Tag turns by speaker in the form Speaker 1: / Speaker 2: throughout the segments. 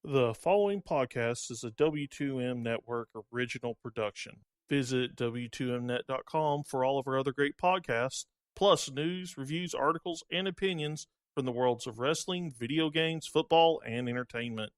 Speaker 1: The following podcast is a W2M Network original production. Visit W2Mnet.com for all of our other great podcasts, plus news, reviews, articles, and opinions from the worlds of wrestling, video games, football, and entertainment.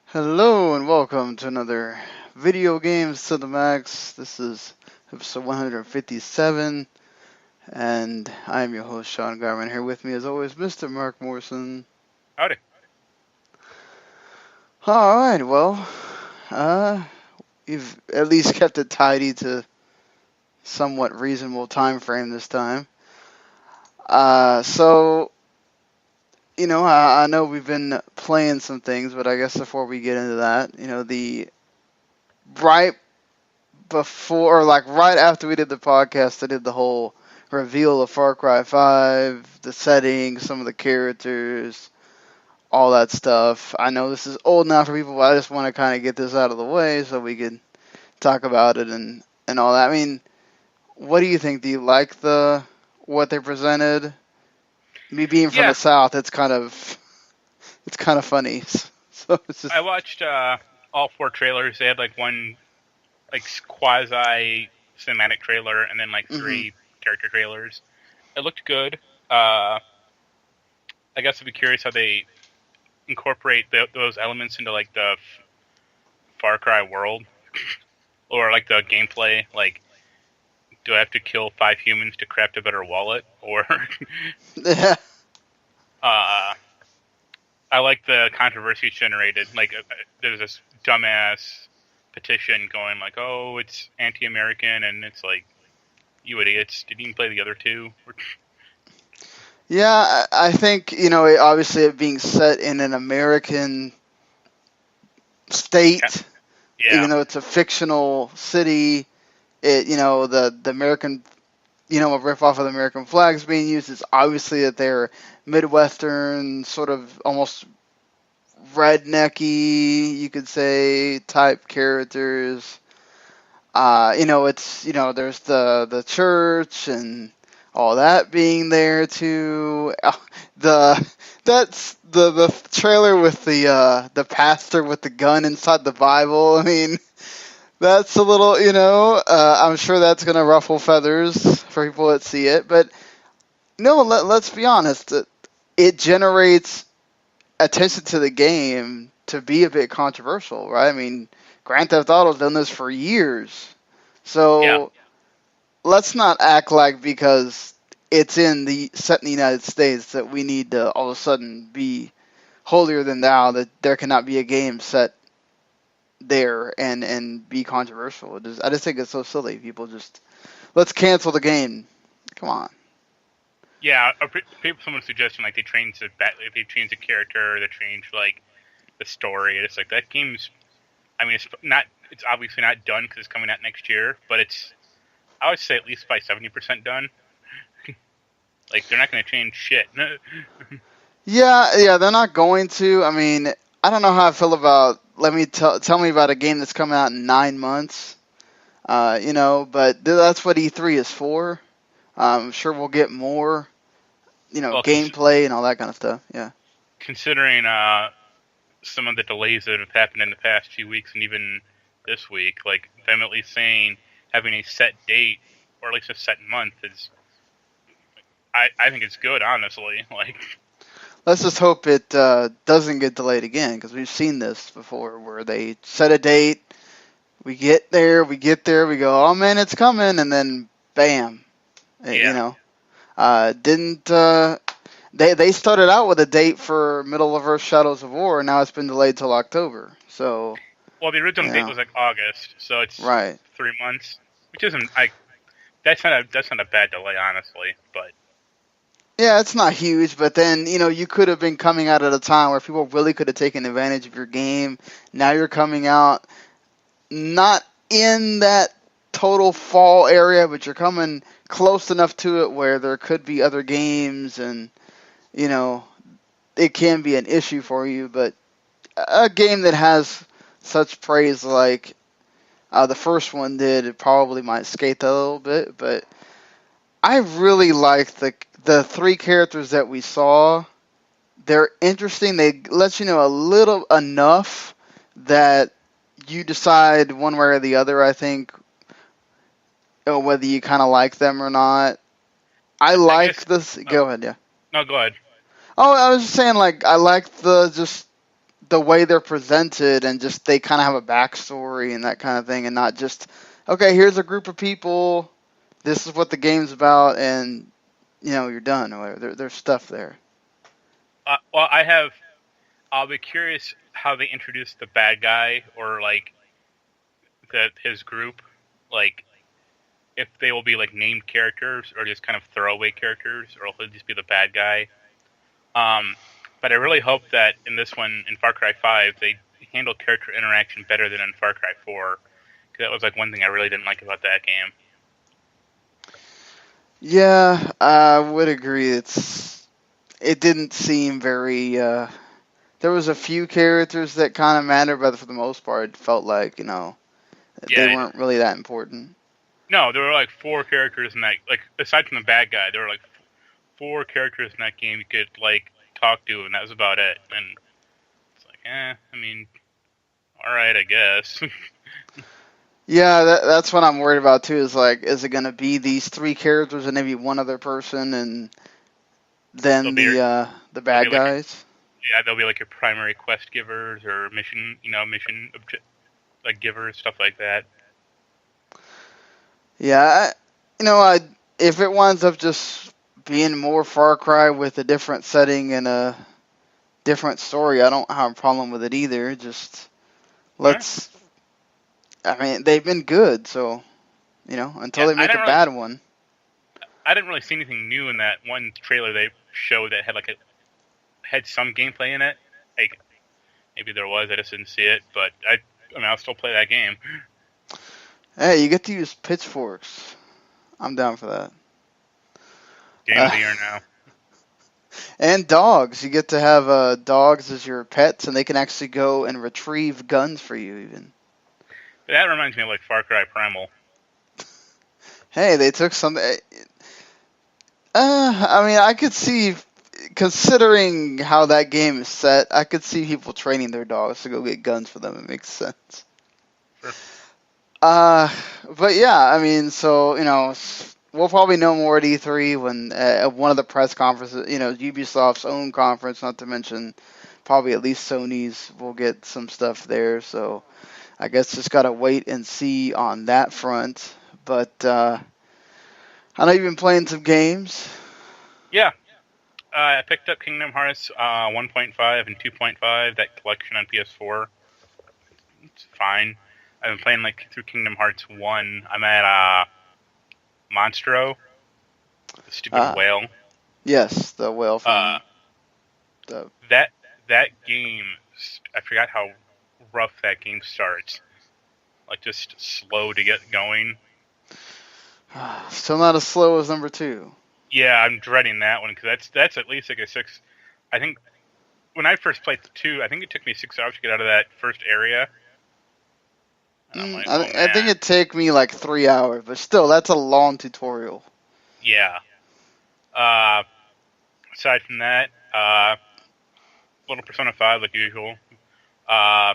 Speaker 2: Hello and welcome to another Video Games to the Max. This is episode 157, and I am your host, Sean Garmer. Here with me, as always, Mr. Marc Morrison.
Speaker 3: Howdy.
Speaker 2: Alright, well, you've at least kept it tidy to somewhat reasonable time frame this time. I know we've been playing some things, but I guess before we get into that, right after we did the podcast, I did the whole reveal of Far Cry 5, the settings, some of the characters, all that stuff. I know this is old now for people, but I just want to kind of get this out of the way so we could talk about it and all that. I mean, what do you think? Do you like what they presented? Me being from the South, it's kind of funny. So it's just...
Speaker 3: I watched all four trailers. They had one quasi cinematic trailer and then three character trailers. It looked good. I guess I'd be curious how they incorporate those elements into the Far Cry world or the gameplay. Do I have to kill 5 humans to craft a better wallet? Or
Speaker 2: yeah.
Speaker 3: I like the controversy generated. There's this dumbass petition going oh, it's anti-American, and it's you idiots, did you even play the other two?
Speaker 2: Yeah, I think, obviously it being set in an American state, even though it's a fictional city, the American, a riff-off of the American flags being used. Is obviously that they're Midwestern, sort of almost rednecky, you could say, type characters. There's the church and all that being there too. That's the trailer with the pastor with the gun inside the Bible. I mean, that's a little, I'm sure that's going to ruffle feathers for people that see it. But, let's be honest. It generates attention to the game to be a bit controversial, right? I mean, Grand Theft Auto's done this for years. So let's not act like because it's set in the United States that we need to all of a sudden be holier than thou, that there cannot be a game set there and be controversial. I just think it's so silly. People just, let's cancel the game. Come on.
Speaker 3: Yeah, someone suggesting they change the character, they change the story. It's that game's. I mean, it's obviously not done because it's coming out next year, but I would say at least by 70% done. They're not going to change shit.
Speaker 2: Yeah, they're not going to. I mean, I don't know how I feel about. Tell me about a game that's coming out in 9 months. But that's what E3 is for. I'm sure we'll get more, gameplay and all that kind of stuff. Yeah.
Speaker 3: Considering some of the delays that have happened in the past few weeks and even this week, them at least saying having a set date or at least a set month is, I think it's good, honestly.
Speaker 2: Let's just hope it doesn't get delayed again, because we've seen this before where they set a date, we get there, we go, oh man, it's coming, and then bam.
Speaker 3: Yeah.
Speaker 2: They started out with a date for Middle of Earth Shadows of War, and now it's been delayed till October. So.
Speaker 3: Well, the original date was August, so it's
Speaker 2: right.
Speaker 3: 3 months, which isn't that's not a bad delay, honestly, but.
Speaker 2: Yeah, it's not huge, but then, you could have been coming out at a time where people really could have taken advantage of your game. Now you're coming out not in that total fall area, but you're coming close enough to it where there could be other games, and it can be an issue for you. But a game that has such praise like the first one did, it probably might skate that a little bit. But I really like the three characters that we saw. They're interesting. They let you know a little enough that you decide one way or the other, I think, whether you kind of like them or not. I like this. Go ahead, yeah.
Speaker 3: No, go ahead.
Speaker 2: Oh, I was just saying, like, I like the way they're presented, and just they kind of have a backstory and that kind of thing, and not just, okay, here's a group of people, this is what the game's about, and you're done. Or whatever. There's stuff there.
Speaker 3: Well, I'll be curious how they introduce the bad guy, or like his group, like if they will be like named characters or just kind of throwaway characters, or will they just be the bad guy. But I really hope that in this one, in Far Cry 5, they handle character interaction better than in Far Cry 4. Because that was like one thing I really didn't like about that game.
Speaker 2: Yeah, I would agree. It didn't seem very. There was a few characters that kind of mattered, but for the most part, it felt like they weren't really that important.
Speaker 3: No, there were like 4 characters in that. Like aside from the bad guy, there were like 4 characters in that game you could like talk to, and that was about it. And it's like, I mean, all right, I guess.
Speaker 2: Yeah, that's what I'm worried about too. Is like, is it going to be these 3 characters and maybe one other person, and then the bad guys?
Speaker 3: They'll be like your primary quest givers or mission like givers, stuff like that.
Speaker 2: Yeah, if it winds up just being more Far Cry with a different setting and a different story, I don't have a problem with it either. Just let's. I mean, they've been good, so until they make a bad one.
Speaker 3: I didn't really see anything new in that one trailer they showed that had some gameplay in it. Like maybe there was, I just didn't see it. But I mean, I'll still play that game.
Speaker 2: Hey, you get to use pitchforks. I'm down for that.
Speaker 3: Game of the year now.
Speaker 2: And dogs. You get to have dogs as your pets, and they can actually go and retrieve guns for you, even.
Speaker 3: That reminds me of like Far Cry Primal.
Speaker 2: Hey, they took some. I mean, I could see, considering how that game is set, I could see people training their dogs to go get guns for them. It makes sense.
Speaker 3: Sure.
Speaker 2: But yeah, I mean, so we'll probably know more at E3 when at one of the press conferences. Ubisoft's own conference, not to mention probably at least Sony's. We'll get some stuff there. So I guess just gotta wait and see on that front. But I know you've been playing some games.
Speaker 3: Yeah. I picked up Kingdom Hearts 1.5 and 2.5, that collection on PS4. It's fine. I've been playing through Kingdom Hearts 1. I'm at Monstro, the stupid whale.
Speaker 2: Yes, the whale from
Speaker 3: that game. I forgot how rough that game starts. Just slow to get going.
Speaker 2: Still not as slow as number 2.
Speaker 3: Yeah, I'm dreading that one because that's at least a 6. I think when I first played 2, I think it took me 6 hours to get out of that first area.
Speaker 2: I think it'd take me 3 hours, but still, that's a long tutorial.
Speaker 3: Yeah. Aside from that, little Persona 5 like usual. I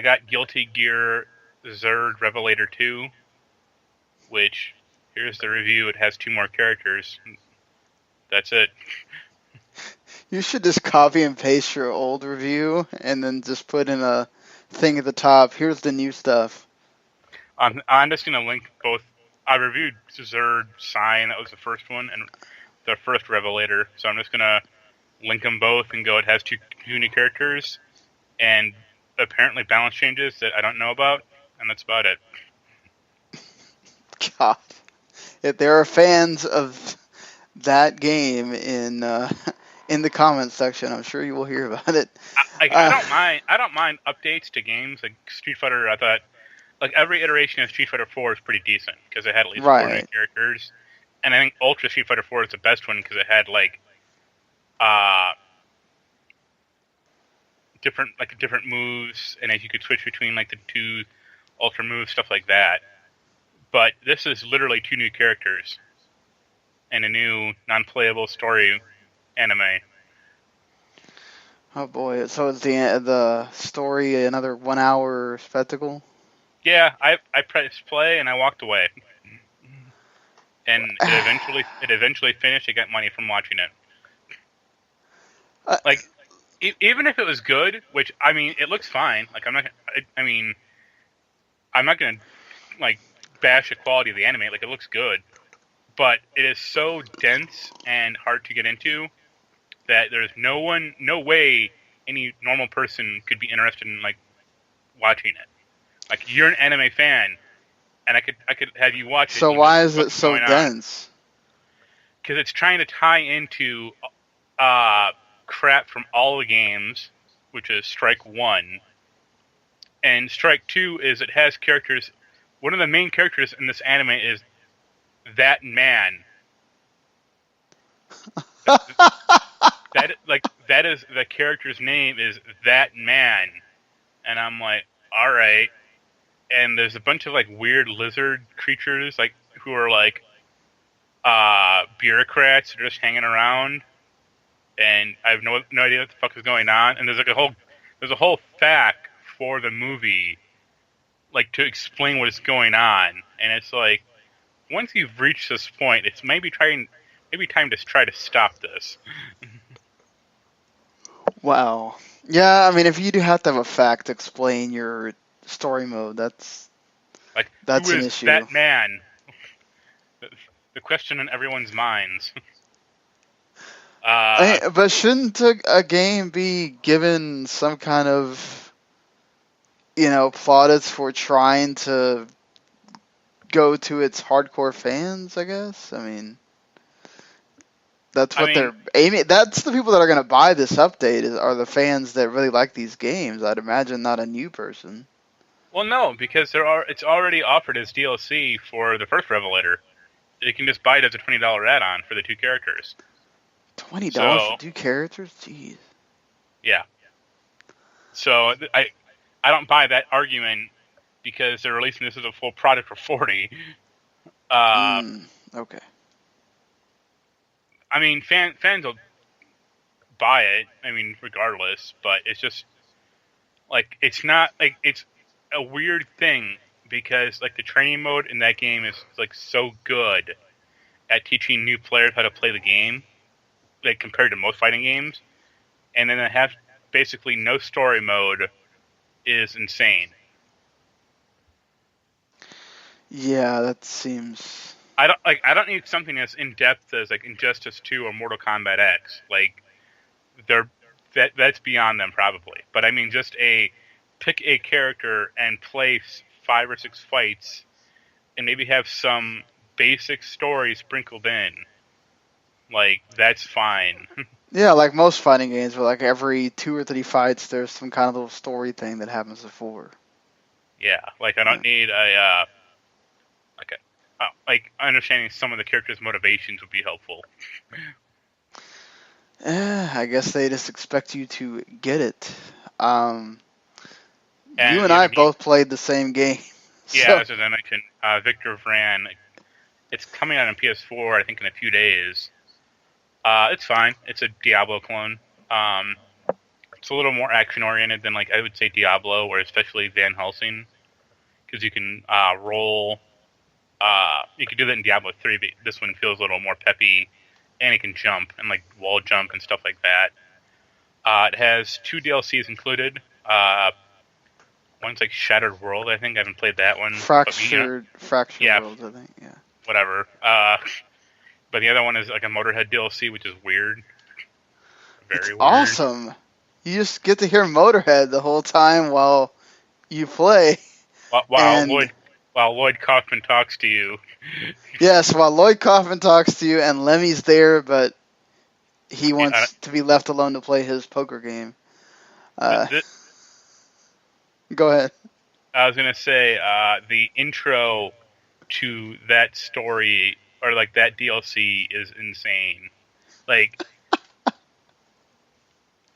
Speaker 3: got Guilty Gear Xrd Revelator 2, which, here's the review, it has 2 more characters. That's it.
Speaker 2: You should just copy and paste your old review, and then just put in a thing at the top, here's the new stuff.
Speaker 3: I'm just going to link both. I reviewed Xrd Sign, that was the first one, and the first Revelator, so I'm just going to link them both and go, it has two new characters, and apparently balance changes that I don't know about, and that's about it.
Speaker 2: God. If there are fans of that game in the comments section, I'm sure you will hear about it.
Speaker 3: I don't mind updates to games like Street Fighter. I thought like every iteration of Street Fighter 4 is pretty decent because it had at least 4 new
Speaker 2: Right.
Speaker 3: characters, and I think Ultra Street Fighter 4 is the best one because it had like different moves, and if you could switch between like the 2 Ultra moves, stuff like that. But this is literally 2 new characters and a new non-playable story anime.
Speaker 2: Oh boy! So is the story another 1 hour spectacle?
Speaker 3: Yeah, I pressed play and I walked away, and it eventually finished. I got money from watching it. Like, even if it was good, which I mean, it looks fine. Like I'm not gonna like bash the quality of the anime. Like it looks good, but it is so dense and hard to get into that there's no way any normal person could be interested in like watching it. Like you're an anime fan, and I could have you watch it.
Speaker 2: So why is it so dense?
Speaker 3: Because it's trying to tie into crap from all the games, which is Strike 1. And Strike 2 is it has characters. One of the main characters in this anime is that man. that is the character's name is that man, and I'm like, all right. And there's a bunch of like weird lizard creatures like who are like bureaucrats who are just hanging around, and I have no idea what the fuck is going on. And there's a whole FAQ for the movie, like to explain what is going on. And it's like once you've reached this point, it's maybe time to try to stop this.
Speaker 2: Wow. Yeah, I mean, if you do have to have a fact to explain your story mode, that's
Speaker 3: who
Speaker 2: an
Speaker 3: is
Speaker 2: issue.
Speaker 3: That man? The question in everyone's minds.
Speaker 2: But shouldn't a game be given some kind of, plaudits for trying to go to its hardcore fans, I guess? I mean, that's what they're aiming. That's the people that are going to buy this update are the fans that really like these games. I'd imagine not a new person.
Speaker 3: Well, no, because it's already offered as DLC for the first Revelator. You can just buy it as a $20 add-on for the 2 characters.
Speaker 2: $20 for 2 characters? Jeez.
Speaker 3: Yeah. So I don't buy that argument because they're releasing this as a full product for $40.
Speaker 2: Okay.
Speaker 3: I mean, fans will buy it. I mean, regardless, but it's just like it's not like it's a weird thing because like the training mode in that game is like so good at teaching new players how to play the game, like compared to most fighting games, and then they have basically no story mode is insane.
Speaker 2: Yeah, that seems.
Speaker 3: I don't need something as in depth as like Injustice 2 or Mortal Kombat X. Like that's beyond them probably. But I mean, just pick a character and play 5 or 6 fights, and maybe have some basic story sprinkled in. Like that's fine.
Speaker 2: Yeah, like most fighting games, where like every 2 or 3 fights, there's some kind of little story thing that happens before.
Speaker 3: Yeah, like I don't need like understanding some of the characters' motivations would be helpful.
Speaker 2: I guess they just expect you to get it.
Speaker 3: And
Speaker 2: you and I both played the same game.
Speaker 3: Yeah, as I mentioned, Victor Vran. It's coming out on PS4, I think, in a few days. It's fine. It's a Diablo clone. It's a little more action-oriented than, like, I would say Diablo, or especially Van Helsing. Because you can roll. You can do that in Diablo 3, but this one feels a little more peppy. And it can jump, and, like, wall jump and stuff like that. It has 2 DLCs included. One's, like, Shattered World, I think. I haven't played that one.
Speaker 2: Fractured World, I think, yeah.
Speaker 3: Whatever. But the other one is like a Motorhead DLC, which is weird. Very weird.
Speaker 2: Awesome. You just get to hear Motorhead the whole time while you play.
Speaker 3: While Lloyd Kaufman talks to you.
Speaker 2: Yes, while Lloyd Kaufman talks to you and Lemmy's there, but he wants to be left alone to play his poker game. Go ahead.
Speaker 3: I was gonna say the intro to that story or like that DLC is insane. Like,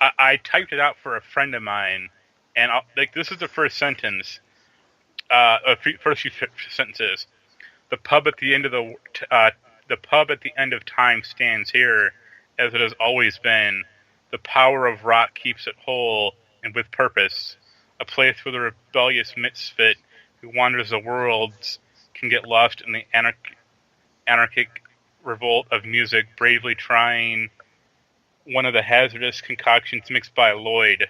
Speaker 3: I typed it out for a friend of mine, and like this is the first sentence, first few sentences. The pub at the end of the pub at the end of time stands here, as it has always been. The power of rock keeps it whole and with purpose. A place where the rebellious misfit who wanders the worlds can get lost in the anarchic revolt of music, bravely trying one of the hazardous concoctions mixed by Lloyd.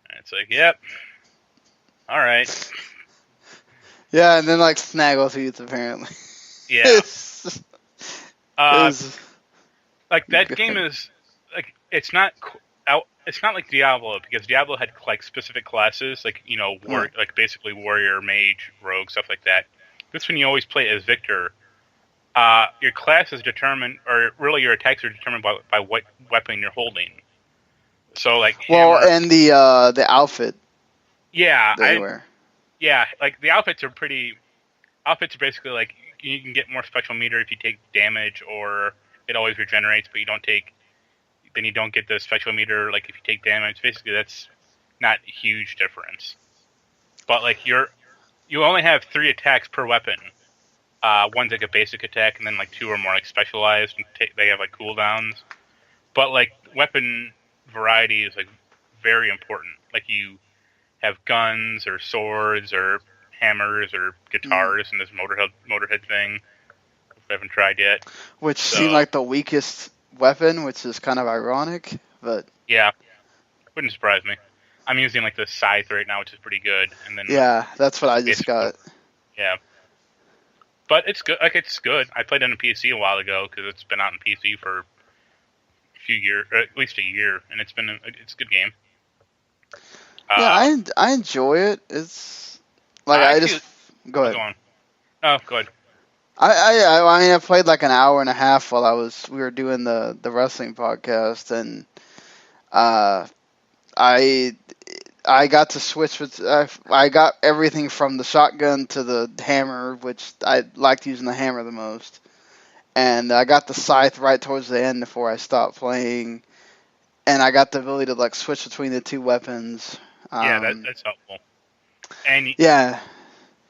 Speaker 3: And it's like, yep, all right.
Speaker 2: Yeah, and then like Snaggletooth apparently.
Speaker 3: Yeah.
Speaker 2: It was
Speaker 3: like that game is like it's not like Diablo, because Diablo had like specific classes, like like basically warrior, mage, rogue, stuff like that. This one you always play as Victor. Your class is determined, or really your attacks are determined by what weapon you're holding. So like hammer,
Speaker 2: and the outfit.
Speaker 3: Yeah,
Speaker 2: they wear.
Speaker 3: Yeah, like the outfits are basically like you can get more special meter if you take damage, or it always regenerates, but you don't get the special meter like if you take damage. Basically, that's not a huge difference. But like you only have 3 attacks per weapon. One's like a basic attack, and then like 2 are more like specialized, and they have like cooldowns. But like weapon variety is like very important. Like you have guns or swords or hammers or guitars and this motorhead thing, which I haven't tried yet.
Speaker 2: Which seemed like the weakest weapon, which is kind of ironic, but
Speaker 3: yeah, wouldn't surprise me. I'm using like the scythe right now, which is pretty good, and then
Speaker 2: that's what I just got.
Speaker 3: Yeah, but it's good. Like it's good. I played it on PC a while ago because it's been out on PC for a few years, or at least a year, and it's a good game.
Speaker 2: Yeah, I enjoy it. It's like go ahead.
Speaker 3: Go on. Oh, go ahead.
Speaker 2: I played like an hour and a half while we were doing the wrestling podcast, and I got to switch with I got everything from the shotgun to the hammer, which I liked using the hammer the most, and I got the scythe right towards the end before I stopped playing, and I got the ability to like switch between the 2 weapons.
Speaker 3: Yeah, that's helpful. And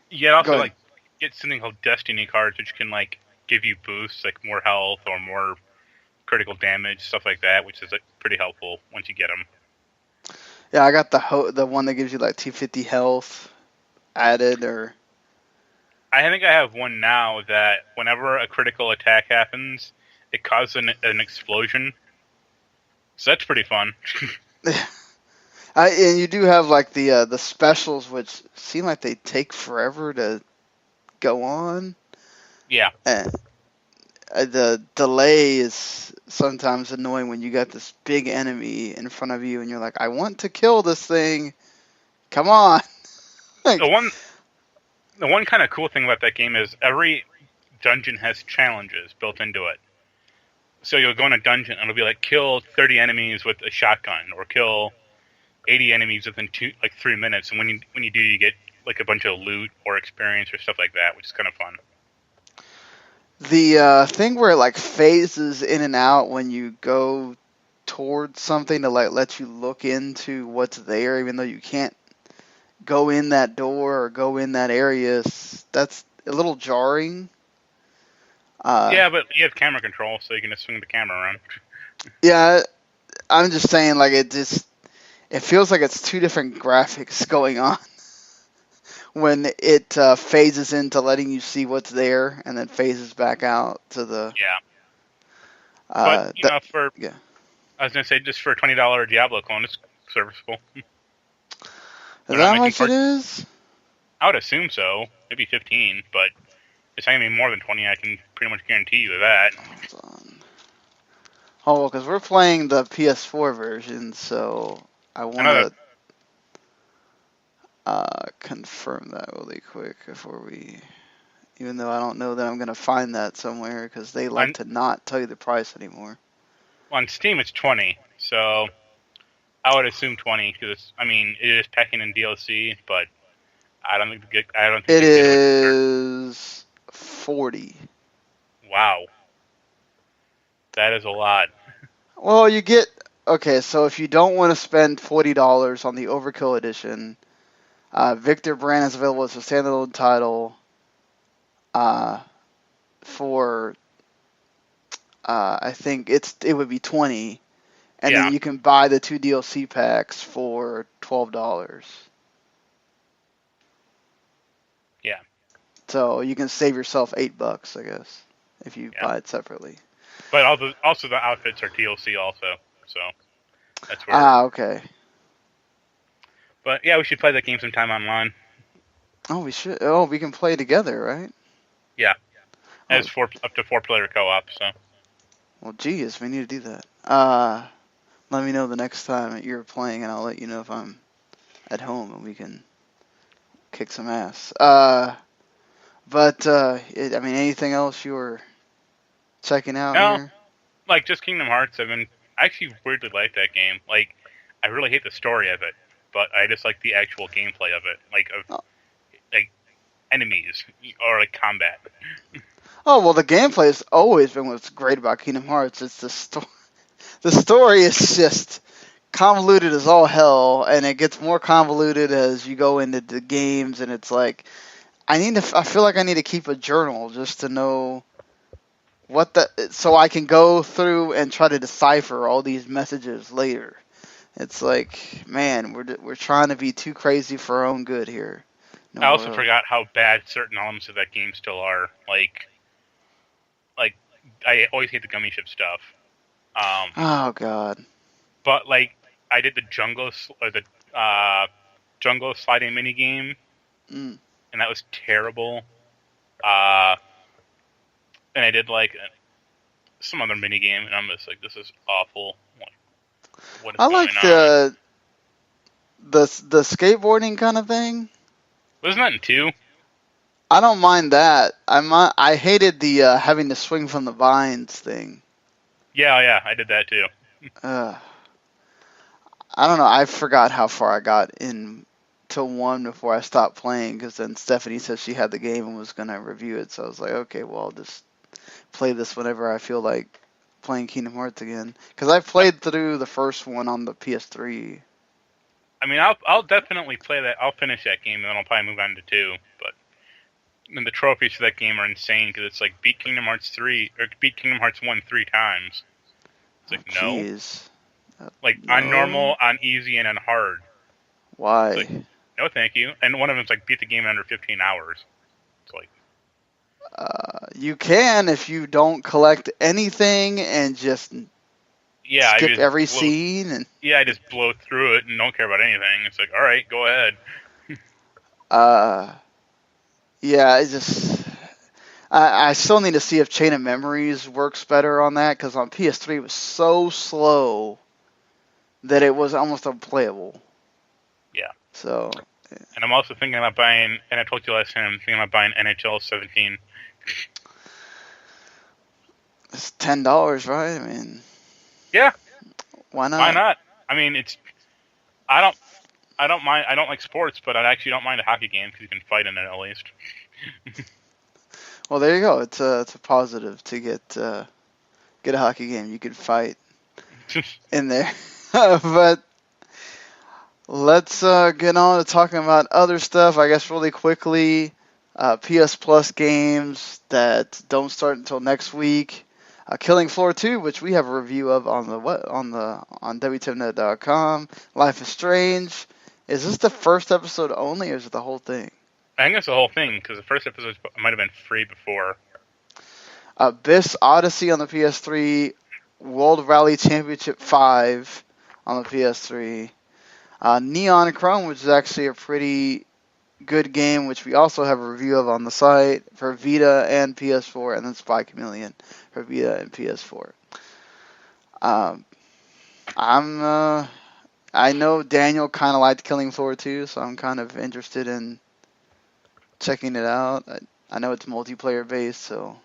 Speaker 3: you also like get something called Destiny cards, which can like give you boosts, like more health or more critical damage, stuff like that, which is like pretty helpful once you get them.
Speaker 2: Yeah, I got the one that gives you like 250 health added, or
Speaker 3: I think I have one now that whenever a critical attack happens, it causes an explosion. So that's pretty fun.
Speaker 2: And you do have like the specials, which seem like they take forever to go on.
Speaker 3: Yeah.
Speaker 2: And the delay is sometimes annoying when you got this big enemy in front of you, and you're like, I want to kill this thing. Come on.
Speaker 3: The one kind of cool thing about that game is every dungeon has challenges built into it. So you'll go in a dungeon and it'll be like kill 30 enemies with a shotgun, or kill 80 enemies within 3 minutes. And when you do, you get like a bunch of loot or experience or stuff like that, which is kind of fun.
Speaker 2: The thing where it like phases in and out when you go towards something to like let you look into what's there, even though you can't go in that door or go in that area, that's a little jarring.
Speaker 3: Yeah, but you have camera control, so you can just swing the camera around.
Speaker 2: Yeah, I'm just saying, like, it feels like it's 2 different graphics going on when it phases into letting you see what's there, and then phases back out to the...
Speaker 3: Yeah. But, I was going to say, just for a $20 Diablo clone, it's serviceable.
Speaker 2: Is that how much it is?
Speaker 3: I would assume so. Maybe 15, but it's not going to be more than 20. I can pretty much guarantee you that.
Speaker 2: Hold on. Oh, well, because we're playing the PS4 version, so I want to confirm that really quick before we... Even though I don't know that I'm going to find that somewhere, because they like to not tell you the price anymore.
Speaker 3: On Steam, it's 20, so I would assume 20 because it is packing in DLC, but I don't think
Speaker 2: It is 40.
Speaker 3: Wow, that is a lot.
Speaker 2: Well, you get okay. So if you don't want to spend $40 on the Overkill Edition, Victor Vran is available as a standalone title for I think it would be 20, and
Speaker 3: Yeah.
Speaker 2: then you can buy the 2 DLC packs for $12.
Speaker 3: Yeah.
Speaker 2: So you can save yourself $8, I guess, if you
Speaker 3: Yeah.
Speaker 2: buy it separately.
Speaker 3: But also the outfits are DLC also, so that's where.
Speaker 2: Okay.
Speaker 3: But yeah, we should play that game sometime online.
Speaker 2: Oh, we should. Oh, we can play together, right?
Speaker 3: Yeah.
Speaker 2: Oh.
Speaker 3: As up to 4-player co-op, so.
Speaker 2: Well, geez, we need to do that. Let me know the next time you're playing, and I'll let you know if I'm at home, and we can kick some ass. Anything else you were checking out here?
Speaker 3: Like just Kingdom Hearts. I actually weirdly like that game. Like, I really hate the story of it, but I just like the actual gameplay of it, like enemies or like combat.
Speaker 2: Oh well, the gameplay has always been what's great about Kingdom Hearts. It's the story. The story is just convoluted as all hell, and it gets more convoluted as you go into the games. And it's like I feel like I need to keep a journal just to know so I can go through and try to decipher all these messages later. It's like, man, we're trying to be too crazy for our own good here. No,
Speaker 3: I also forgot how bad certain elements of that game still are. Like I always hate the gummy ship stuff.
Speaker 2: Oh God.
Speaker 3: But like I did the jungle sliding mini game, and that was terrible. And I did like some other mini game, and I'm just like, this is awful. Like, what is
Speaker 2: I
Speaker 3: going
Speaker 2: like
Speaker 3: on?
Speaker 2: the skateboarding kind of thing.
Speaker 3: Wasn't that in 2?
Speaker 2: I don't mind that. I hated the having to swing from the vines thing.
Speaker 3: Yeah, I did that too.
Speaker 2: I don't know. I forgot how far I got in to 1 before I stopped playing, because then Stephanie said she had the game and was going to review it. So I was like, okay, well, I'll just play this whenever I feel like playing Kingdom Hearts again. Because I played through the first one on the PS3.
Speaker 3: I'll definitely play that. I'll finish that game, and then I'll probably move on to 2. But the trophies for that game are insane, because it's like beat Kingdom Hearts 3 or beat Kingdom Hearts 1 3 times. It's like
Speaker 2: Jeez.
Speaker 3: Like
Speaker 2: no.
Speaker 3: on normal, on easy, and on hard.
Speaker 2: Why?
Speaker 3: It's like, no, thank you. And one of them's like beat the game in under 15 hours. It's like
Speaker 2: you can if you don't collect anything and just skip every scene. And
Speaker 3: I just blow through it and don't care about anything. It's like, all right, go ahead.
Speaker 2: Yeah, I still need to see if Chain of Memories works better on that, because on PS3 it was so slow that it was almost unplayable.
Speaker 3: Yeah.
Speaker 2: So.
Speaker 3: And I'm also thinking about buying, and I told you last time, I'm thinking about buying NHL 17.
Speaker 2: It's $10, right?
Speaker 3: Yeah.
Speaker 2: Why not?
Speaker 3: Why not? I don't mind. I don't like sports, but I actually don't mind a hockey game because you can fight in it at least.
Speaker 2: Well, there you go. It's a positive to get a hockey game. You can fight in there. But let's get on to talking about other stuff. I guess really quickly, PS Plus games that don't start until next week. Killing Floor 2, which we have a review of on WTMnet.com. Life is Strange. Is this the first episode only, or is it the whole thing?
Speaker 3: I think it's the whole thing, because the first episode might have been free before.
Speaker 2: Abyss Odyssey on the PS3. World Rally Championship 5 on the PS3. Neon Chrome, which is actually a pretty good game, which we also have a review of on the site for Vita and PS4, and then Spy Chameleon for Vita and PS4. I know Daniel kind of liked Killing Floor 2, so I'm kind of interested in checking it out. I know it's multiplayer based, so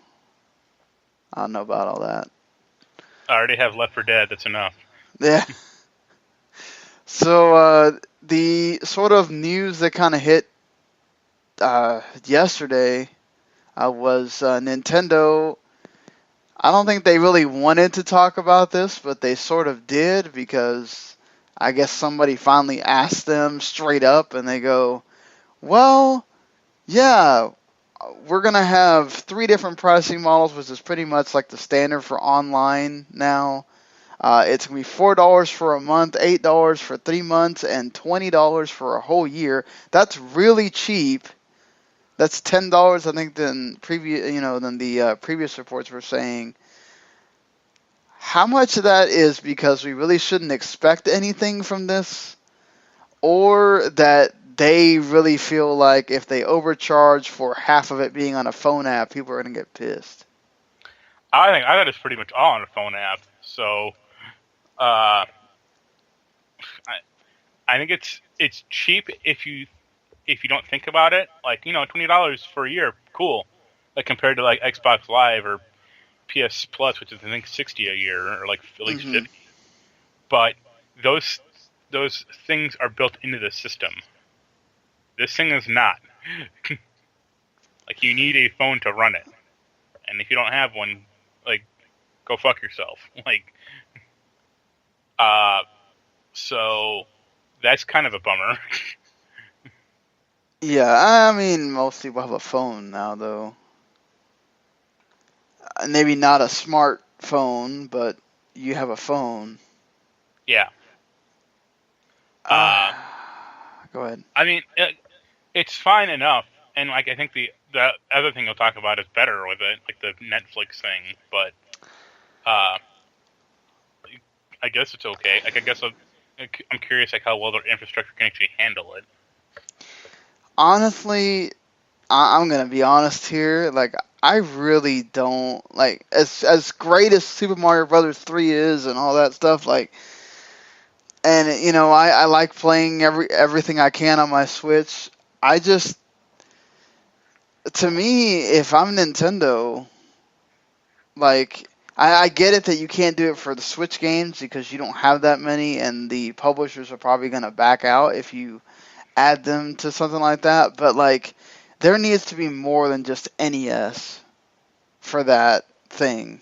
Speaker 2: I don't know about all that.
Speaker 3: I already have Left 4 Dead. That's enough.
Speaker 2: Yeah. So the sort of news that kind of hit yesterday was Nintendo. I don't think they really wanted to talk about this, but they sort of did because I guess somebody finally asked them straight up, and they go, "Well, yeah, we're gonna have 3 different pricing models, which is pretty much like the standard for online now. It's gonna be $4 for a month, $8 for 3 months, and $20 for a whole year. That's really cheap. That's $10, I think, than the previous reports were saying. How much of that is because we really shouldn't expect anything from this, or that they really feel like if they overcharge for half of it being on a phone app, people are gonna get pissed?
Speaker 3: I think it's pretty much all on a phone app. So, I think it's cheap if you don't think about it. Like, $20 for a year, cool. Like compared to like Xbox Live or PS Plus, which is I think $60 a year, or like at least $50. But those things are built into the system. This thing is not. Like, you need a phone to run it, and if you don't have one, like, go fuck yourself. Like, so that's kind of a bummer.
Speaker 2: Yeah, I mean, most people have a phone now, though. Maybe not a smartphone, but you have a phone.
Speaker 3: Yeah.
Speaker 2: Go ahead.
Speaker 3: I mean, it's fine enough, and like I think the other thing you'll talk about is better with it, like the Netflix thing. But I guess it's okay. Like, I guess I'm curious, like, how well their infrastructure can actually handle it.
Speaker 2: Honestly, I'm gonna be honest here. Like, I really don't like as great as Super Mario Brothers 3 is and all that stuff. Like, and I like playing everything I can on my Switch. I just, to me, if I'm Nintendo, like, I get it that you can't do it for the Switch games because you don't have that many, and the publishers are probably gonna back out if you add them to something like that. But like, there needs to be more than just NES for that thing.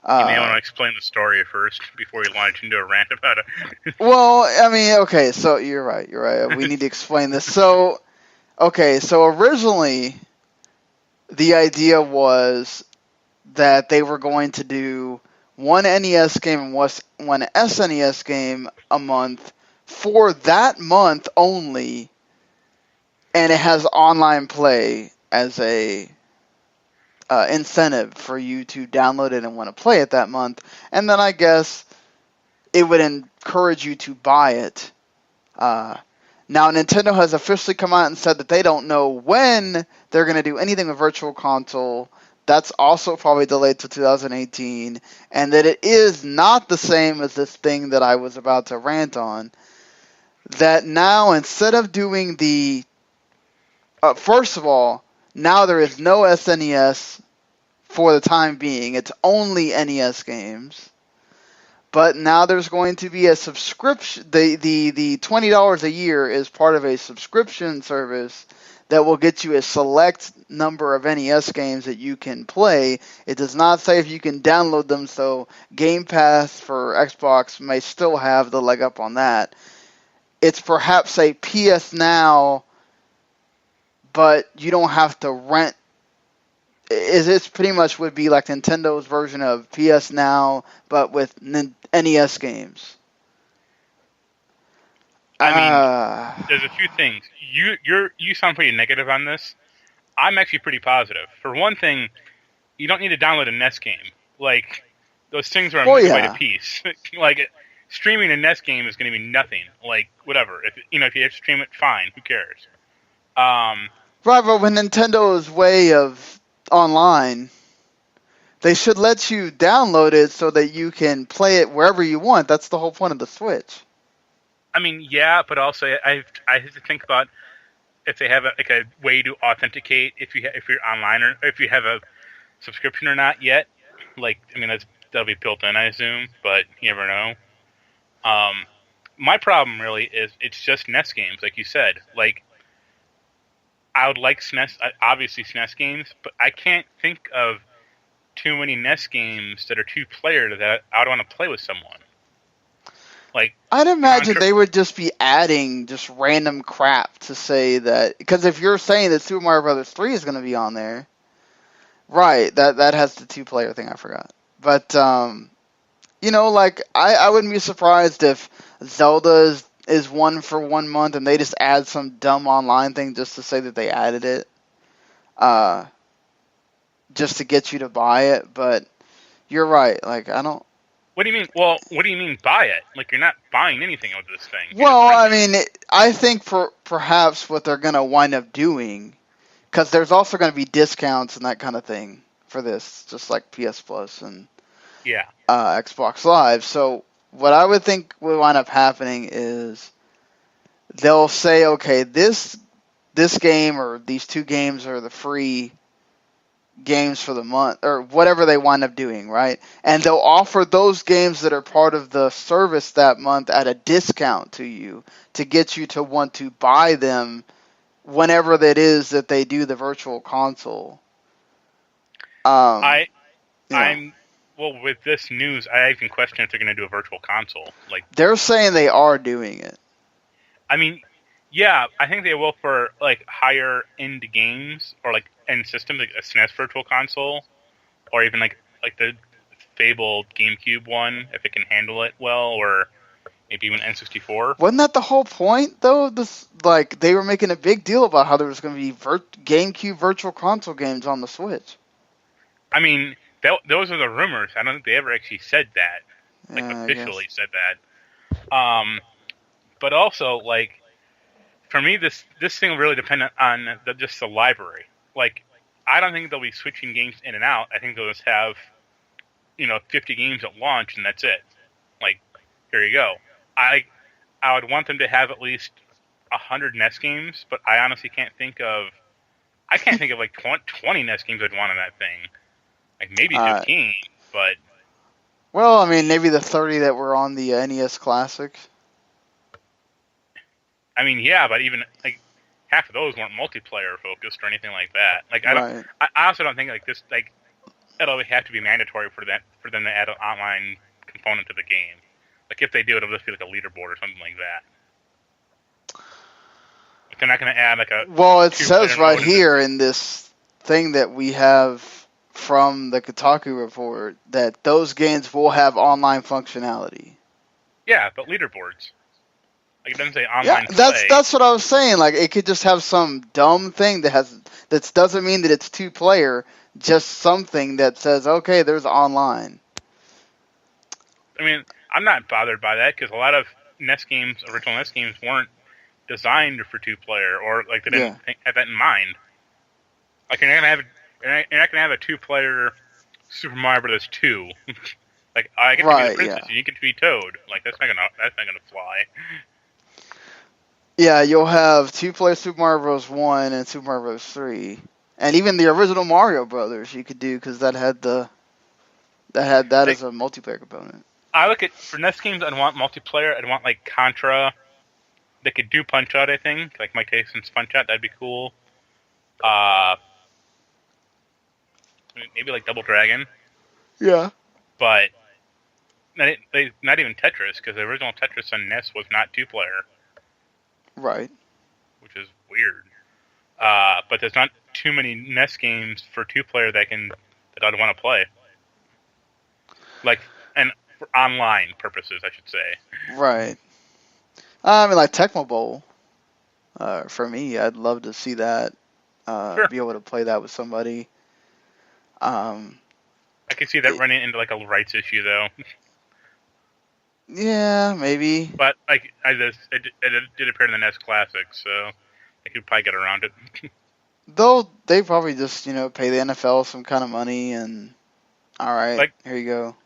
Speaker 3: You may want to explain the story first before you launch into a rant about it.
Speaker 2: Well, I mean, okay, so you're right. We need to explain this. So, okay, so originally the idea was that they were going to do one NES game and one SNES game a month for that month only, and it has online play as a incentive for you to download it and want to play it that month. And then I guess it would encourage you to buy it. Now, Nintendo has officially come out and said that they don't know when they're going to do anything with Virtual Console. That's also probably delayed to 2018. And that it is not the same as this thing that I was about to rant on. That now, instead of doing the... first of all, now there is no SNES for the time being. It's only NES games. But now there's going to be a subscription. The $20 a year is part of a subscription service that will get you a select number of NES games that you can play. It does not say if you can download them, so Game Pass for Xbox may still have the leg up on that. It's perhaps a PS Now, but you don't have to rent. It's pretty much would be like Nintendo's version of PS Now, but with NES games.
Speaker 3: I mean, there's a few things. You sound pretty negative on this. I'm actually pretty positive. For one thing, you don't need to download a NES game. Like, those things are a megabyte a piece. Like, streaming a NES game is going to be nothing. Like, whatever. If you have to stream it, fine. Who cares?
Speaker 2: Right, but with Nintendo's way of online, they should let you download it so that you can play it wherever you want. That's the whole point of the Switch.
Speaker 3: I mean, yeah, but also I have to think about if they have a way to authenticate if you're online or if you have a subscription or not yet. Like, I mean, that'll be built in, I assume, but you never know. my problem really is it's just NES games, like you said. Like, I would like SNES, obviously SNES games, but I can't think of too many NES games that are two-player that I would want to play with someone. Like,
Speaker 2: I'd imagine they would just be adding just random crap to say that, because if you're saying that Super Mario Brothers 3 is going to be on there, right? That has the two-player thing. I forgot, but like I wouldn't be surprised if Zelda is one for 1 month and they just add some dumb online thing just to say that they added it, just to get you to buy it. But you're right. Like, I don't.
Speaker 3: what do you mean? Well, what do you mean buy it? Like, you're not buying anything with this thing.
Speaker 2: Well, I mean, I think perhaps what they're going to wind up doing, because there's also going to be discounts and that kind of thing for this, just like PS Plus and Xbox Live. So what I would think will wind up happening is they'll say, okay, this game or these two games are the free games for the month, or whatever they wind up doing, right? And they'll offer those games that are part of the service that month at a discount to you to get you to want to buy them whenever that is that they do the virtual console.
Speaker 3: Well, with this news, I even question if they're going to do a virtual console. Like,
Speaker 2: they're saying they are doing it.
Speaker 3: I mean, yeah, I think they will for like higher end games or like end systems, like a SNES virtual console, or even like the fabled GameCube one, if it can handle it well, or maybe even N64.
Speaker 2: Wasn't that the whole point, though? They were making a big deal about how there was going to be GameCube virtual console games on the Switch.
Speaker 3: I mean, those are the rumors. I don't think they ever actually said that, like officially said that. But also, like, for me, this thing will really depend on just the library. Like, I don't think they'll be switching games in and out. I think they'll just have, 50 games at launch, and that's it. Like, here you go. I would want them to have at least 100 NES games, but I honestly can't think of like 20 NES games I'd want on that thing. Like, maybe 15, but...
Speaker 2: Well, I mean, maybe the 30 that were on the NES Classic.
Speaker 3: I mean, yeah, but even, like, half of those weren't multiplayer focused or anything like that. Like, I also don't think, like, this, like, it'll have to be mandatory for them to add an online component to the game. Like, if they do, it'll just be like a leaderboard or something like that. Like, they're not going to add, like, a...
Speaker 2: Well, it says right here in this thing that we have from the Kotaku report that those games will have online functionality.
Speaker 3: Yeah, but leaderboards. Like, it doesn't say online play.
Speaker 2: That's what I was saying. Like, it could just have some dumb thing that doesn't mean that it's two-player, just something that says, okay, there's online.
Speaker 3: I mean, I'm not bothered by that, because a lot of original NES games, weren't designed for two-player, or, like, they didn't have that in mind. Like, you're not gonna have a two-player Super Mario Brothers 2. Like, I get to be the princess, and you get to be Toad. Like, that's not gonna fly.
Speaker 2: Yeah, you'll have two-player Super Mario Bros. 1 and Super Mario Bros. 3. And even the original Mario Brothers you could do, because that had that as a multiplayer component.
Speaker 3: I look at, for NES games, I'd want multiplayer. I'd want, like, Contra. They could do Punch-Out, I think. Like Mike Tyson's Punch-Out, that'd be cool. Maybe, like, Double Dragon.
Speaker 2: Yeah.
Speaker 3: But not even Tetris, because the original Tetris on NES was not two-player.
Speaker 2: Right.
Speaker 3: Which is weird. But there's not too many NES games for two-player that I'd want to play. Like, and for online purposes, I should say.
Speaker 2: Right. I mean, like Tecmo Bowl. For me, I'd love to see that.
Speaker 3: Sure.
Speaker 2: Be able to play that with somebody.
Speaker 3: I could see that running into, like, a rights issue, though.
Speaker 2: Yeah, maybe.
Speaker 3: But, like, it did appear in the NES Classic, so I could probably get around it.
Speaker 2: Though they probably just, pay the NFL some kind of money and, all right,
Speaker 3: like,
Speaker 2: here you go.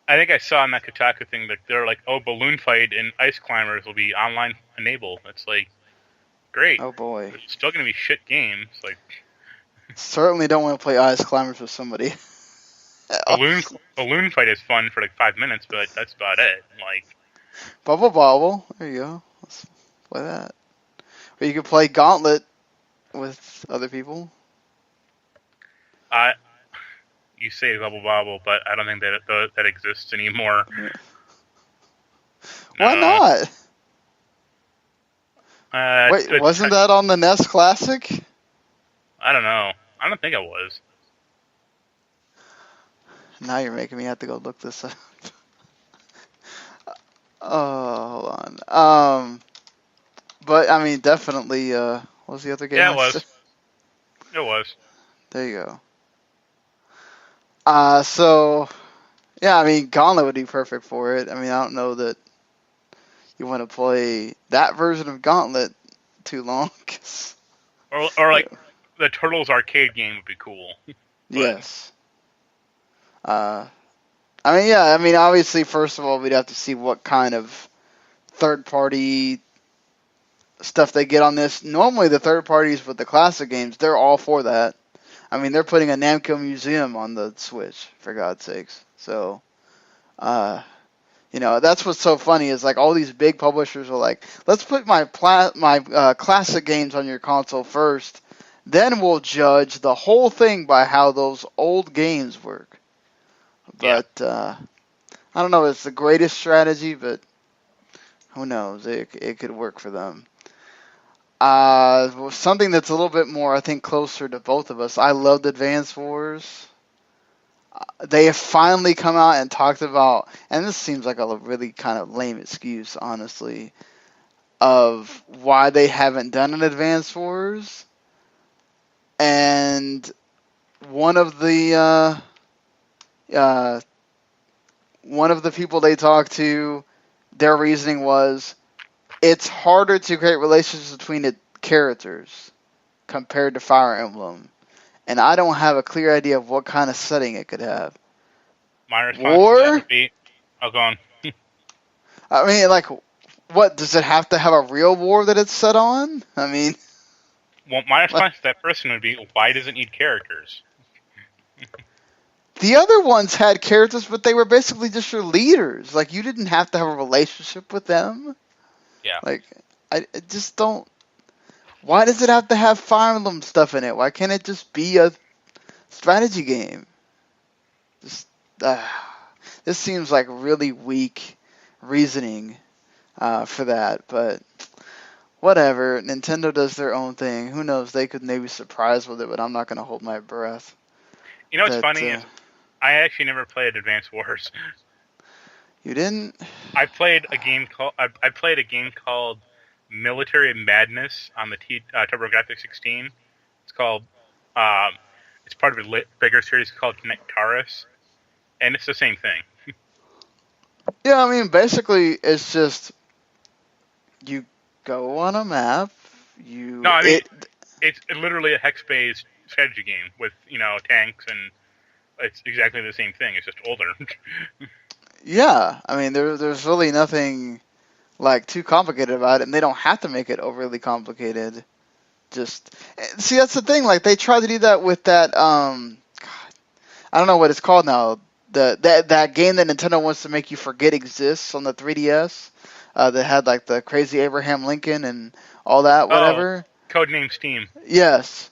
Speaker 3: I think I saw in that Kotaku thing that they're like, Balloon Fight and Ice Climbers will be online enabled. It's like, great.
Speaker 2: Oh boy.
Speaker 3: It's still going to be shit games. Like,
Speaker 2: certainly don't want to play Ice Climbers with somebody.
Speaker 3: Balloon Fight is fun for like 5 minutes, but that's about it. Like,
Speaker 2: Bubble Bobble. There you go. Let's play that. Or you could play Gauntlet with other people.
Speaker 3: You say Bubble Bobble, but I don't think that exists anymore.
Speaker 2: Why
Speaker 3: No.
Speaker 2: not? Wait,
Speaker 3: It's
Speaker 2: wasn't that on the NES Classic?
Speaker 3: I don't know. I don't think it was.
Speaker 2: Now you're making me have to go look this up. Oh, hold on. But I mean, definitely. What was the other game?
Speaker 3: Yeah, it was. It was.
Speaker 2: There you go. So yeah, I mean, Gauntlet would be perfect for it. I mean, I don't know that you want to play that version of Gauntlet too long.
Speaker 3: Or like the Turtles arcade game would be cool.
Speaker 2: Yes. I mean, yeah. I mean, obviously, first of all, we'd have to see what kind of third-party stuff they get on this. Normally, the third parties with the classic games, they're all for that. I mean, they're putting a Namco museum on the Switch, for God's sakes. So, that's what's so funny is like all these big publishers are like, let's put my classic games on your console first, then we'll judge the whole thing by how those old games work. But I don't know, it's the greatest strategy, but who knows? It could work for them. Something that's a little bit more, I think, closer to both of us. I loved Advance Wars. They have finally come out and talked about, and this seems like a really kind of lame excuse, honestly, of why they haven't done an Advance Wars. And one of the people they talked to, their reasoning was, it's harder to create relationships between the characters compared to Fire Emblem. And I don't have a clear idea of what kind of setting it could have.
Speaker 3: My response to that would be, go on.
Speaker 2: I mean, like, what, does it have to have a real war that it's set on? I mean...
Speaker 3: Well, my response to that person would be, why does it need characters?
Speaker 2: The other ones had characters, but they were basically just your leaders. Like, you didn't have to have a relationship with them.
Speaker 3: Yeah.
Speaker 2: Like, I just don't... Why does it have to have Fire Emblem stuff in it? Why can't it just be a strategy game? This seems like really weak reasoning for that, but whatever. Nintendo does their own thing. Who knows? They could maybe surprise with it, but I'm not going to hold my breath.
Speaker 3: You know what's funny is I actually never played Advance Wars.
Speaker 2: You didn't?
Speaker 3: I played a game called Military Madness on the TurboGrafx 16. It's called it's part of a bigger series called Nectaris, and it's the same thing.
Speaker 2: Yeah, I mean, basically, it's just you go on a map.
Speaker 3: It's literally a hex-based strategy game with tanks, and it's exactly the same thing. It's just older.
Speaker 2: Yeah, I mean, there's really nothing like too complicated about it, and they don't have to make it overly complicated. Just see, that's the thing. Like they tried to do that with that. God, I don't know what it's called now. That game that Nintendo wants to make you forget exists on the 3DS. That had like the crazy Abraham Lincoln and all that, whatever.
Speaker 3: Oh, Codename Steam.
Speaker 2: Yes,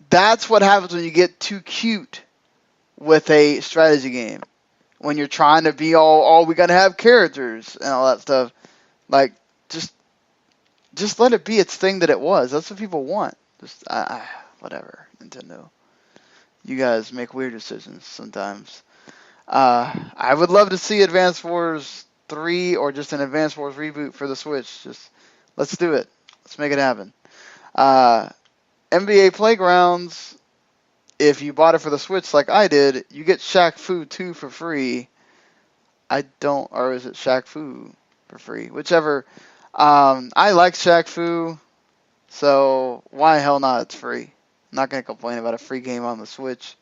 Speaker 2: that's what happens when you get too cute with a strategy game. When you're trying to be all we gotta have characters and all that stuff, like just let it be its thing that it was. That's what people want. Just whatever, Nintendo. You guys make weird decisions sometimes. I would love to see Advance Wars 3 or just an Advance Wars reboot for the Switch. Just let's do it. Let's make it happen. NBA Playgrounds. If you bought it for the Switch like I did, you get Shaq Fu 2 for free. Or is it Shaq Fu for free? Whichever. I like Shaq Fu, so why hell not? It's free. I'm not going to complain about a free game on the Switch.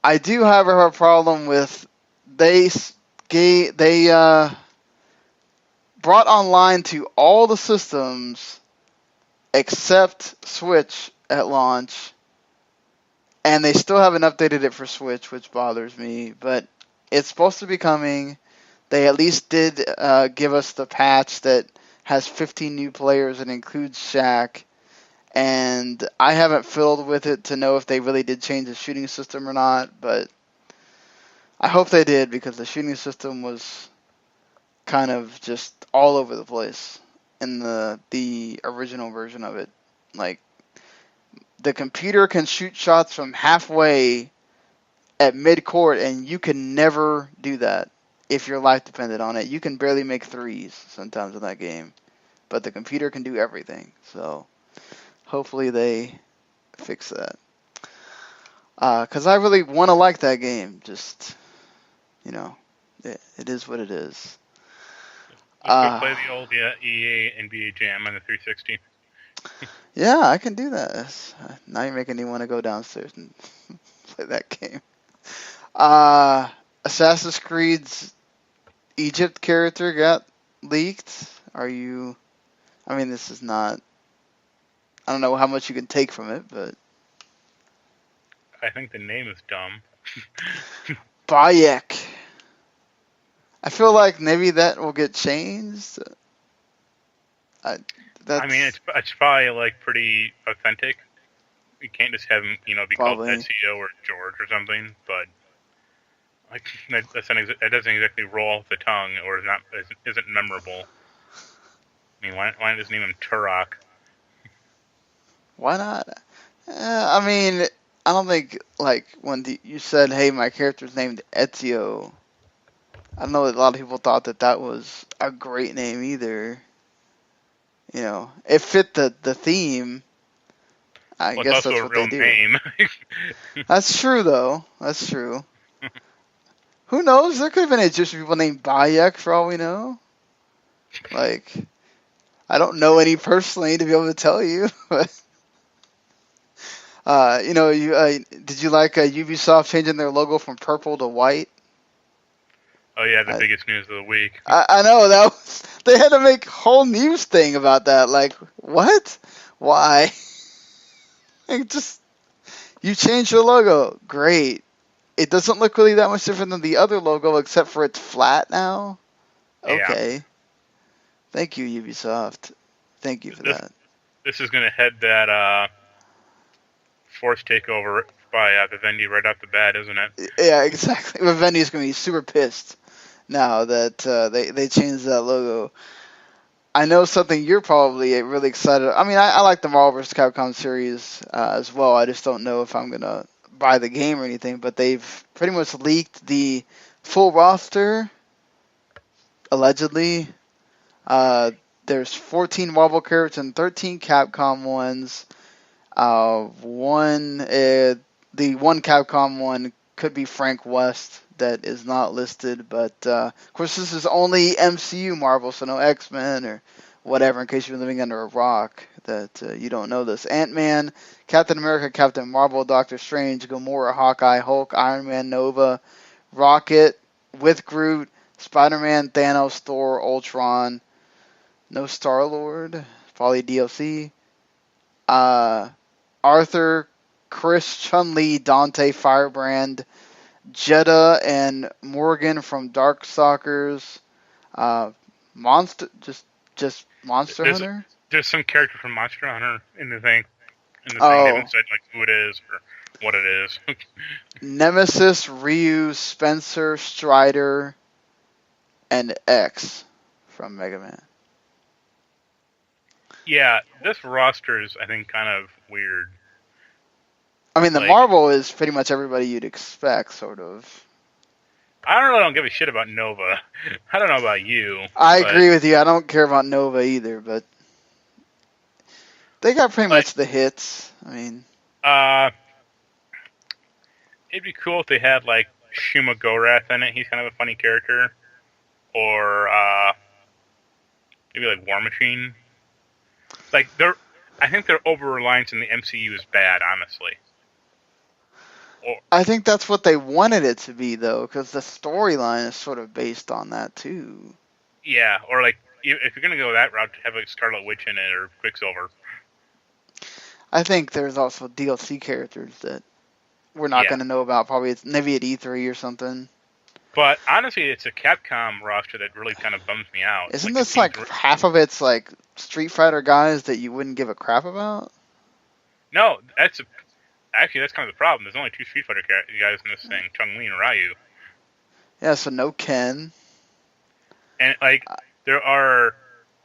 Speaker 2: I do, however, have a problem with they brought online to all the systems except Switch at launch. And they still haven't updated it for Switch, which bothers me. But it's supposed to be coming. They at least did give us the patch that has 15 new players and includes Shaq. And I haven't fiddled with it to know if they really did change the shooting system or not, but I hope they did because the shooting system was kind of just all over the place in the original version of it. Like, the computer can shoot shots from halfway at mid-court, and you can never do that if your life depended on it. You can barely make threes sometimes in that game, but the computer can do everything. So hopefully they fix that. Because I really want to like that game. Just, it is what it is.
Speaker 3: Let's go play the old EA NBA Jam on the 360.
Speaker 2: Yeah, I can do that. Now you're making me want to go downstairs and play that game. Assassin's Creed's Egypt character got leaked. This is not... I don't know how much you can take from it, but...
Speaker 3: I think the name is dumb.
Speaker 2: Bayek. I feel like maybe that will get changed.
Speaker 3: It's probably like pretty authentic. You can't just have him, be
Speaker 2: Probably.
Speaker 3: called Ezio or George or something. But like that doesn't exactly roll off the tongue, or isn't memorable. I mean, why not just name him Turok?
Speaker 2: Why not? I don't think, like, when you said, hey, my character's named Ezio, I don't know that a lot of people thought that was a great name either. It fit the theme. I guess
Speaker 3: it's also
Speaker 2: that's
Speaker 3: a
Speaker 2: what
Speaker 3: real
Speaker 2: they do.
Speaker 3: name.
Speaker 2: That's true, though. That's true. Who knows? There could have been Egyptian people named Bayek, for all we know. Like, I don't know any personally to be able to tell you, but... did you like Ubisoft changing their logo from purple to white?
Speaker 3: Oh yeah, the biggest news of the week.
Speaker 2: I know they had to make a whole news thing about that. Like, what? Why? You changed your logo. Great. It doesn't look really that much different than the other logo, except for it's flat now. Okay.
Speaker 3: Yeah.
Speaker 2: Thank you, Ubisoft. Thank you for that.
Speaker 3: This is going to head that forced takeover by Vivendi right off the bat, isn't it?
Speaker 2: Yeah, exactly. Vivendi's going to be super pissed now that they changed that logo. I know something you're probably really excited. I like the Marvel vs. Capcom series as well. I just don't know if I'm going to buy the game or anything, but they've pretty much leaked the full roster, allegedly. There's 14 Marvel characters and 13 Capcom ones. The one Capcom one could be Frank West that is not listed, but of course this is only MCU Marvel, so no X-Men or whatever, in case you've been living under a rock that you don't know this. Ant-Man, Captain America, Captain Marvel, Doctor Strange, Gamora, Hawkeye, Hulk, Iron Man, Nova, Rocket, with Groot, Spider-Man, Thanos, Thor, Ultron, no Star-Lord, probably DLC. Arthur, Chris, Chun-Li, Dante, Firebrand, Jeddah, and Morgan from Darkstalkers. Monster, just Monster Hunter.
Speaker 3: There's some character from Monster Hunter in the thing. They haven't said like who it is or what it is.
Speaker 2: Nemesis, Ryu, Spencer, Strider, and X from Mega Man.
Speaker 3: Yeah, this roster is, I think, kind of weird.
Speaker 2: The Marvel is pretty much everybody you'd expect, sort of.
Speaker 3: I don't give a shit about Nova. I don't know about you.
Speaker 2: I agree with you. I don't care about Nova either, but they got pretty much the hits.
Speaker 3: It'd be cool if they had like Shuma Gorath in it. He's kind of a funny character, or maybe like War Machine. Like I think their over-reliance in the MCU is bad, honestly.
Speaker 2: I think that's what they wanted it to be, though, because the storyline is sort of based on that, too.
Speaker 3: Yeah, or like, if you're going to go that route, have like Scarlet Witch in it, or Quicksilver.
Speaker 2: I think there's also DLC characters that we're not going to know about, probably maybe at E3 or something.
Speaker 3: But honestly, it's a Capcom roster that really kind of bums me out.
Speaker 2: Isn't
Speaker 3: Like,
Speaker 2: this like half of it's like Street Fighter guys that you wouldn't give a crap about?
Speaker 3: No, actually that's kind of the problem. There's only 2 Street Fighter guys in this thing, Chun-Li and Ryu.
Speaker 2: Yeah, so no Ken.
Speaker 3: And like there are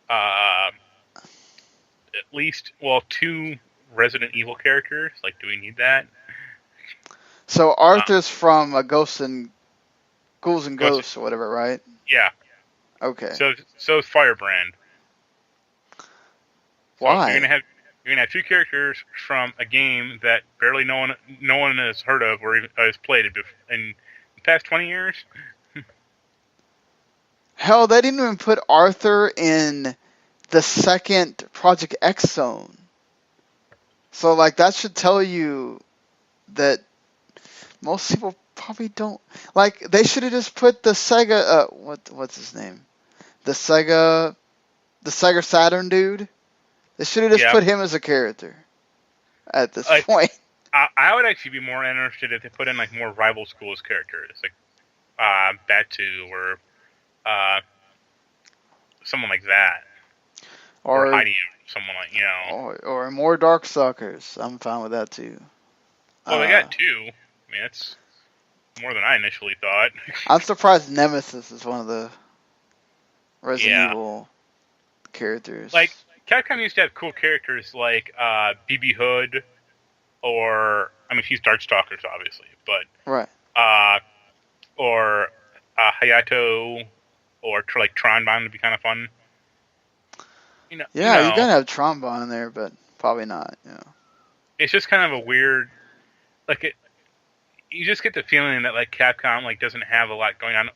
Speaker 3: at least 2 Resident Evil characters. Like, do we need that?
Speaker 2: So Arthur's from Ghouls and Ghosts or whatever, right?
Speaker 3: Yeah.
Speaker 2: Okay.
Speaker 3: So is Firebrand.
Speaker 2: Why?
Speaker 3: So you're gonna have 2 characters from a game that barely no one has heard of or even has played it in the past 20 years.
Speaker 2: Hell, they didn't even put Arthur in the second Project X Zone. So like that should tell you that most people probably don't like. They should have just put the Sega. What's his name? The Sega Saturn dude. They should have just put him as a character at this point.
Speaker 3: I would actually be more interested if they put in like more rival schools characters, like Batu or someone like that, or Heidi, someone like
Speaker 2: or more Darkstalkers. I'm fine with that too.
Speaker 3: Well, they got 2. I mean, that's more than I initially thought.
Speaker 2: I'm surprised Nemesis is one of the Resident Evil characters.
Speaker 3: Like, Capcom used to have cool characters like BB Hood, or I mean, she's Darkstalkers, obviously, but or Hayato, or like Tronbon would be kind of fun.
Speaker 2: You gotta have Tronbon in there, but probably not.
Speaker 3: It's just kind of a weird, like you just get the feeling that like Capcom like doesn't have a lot going on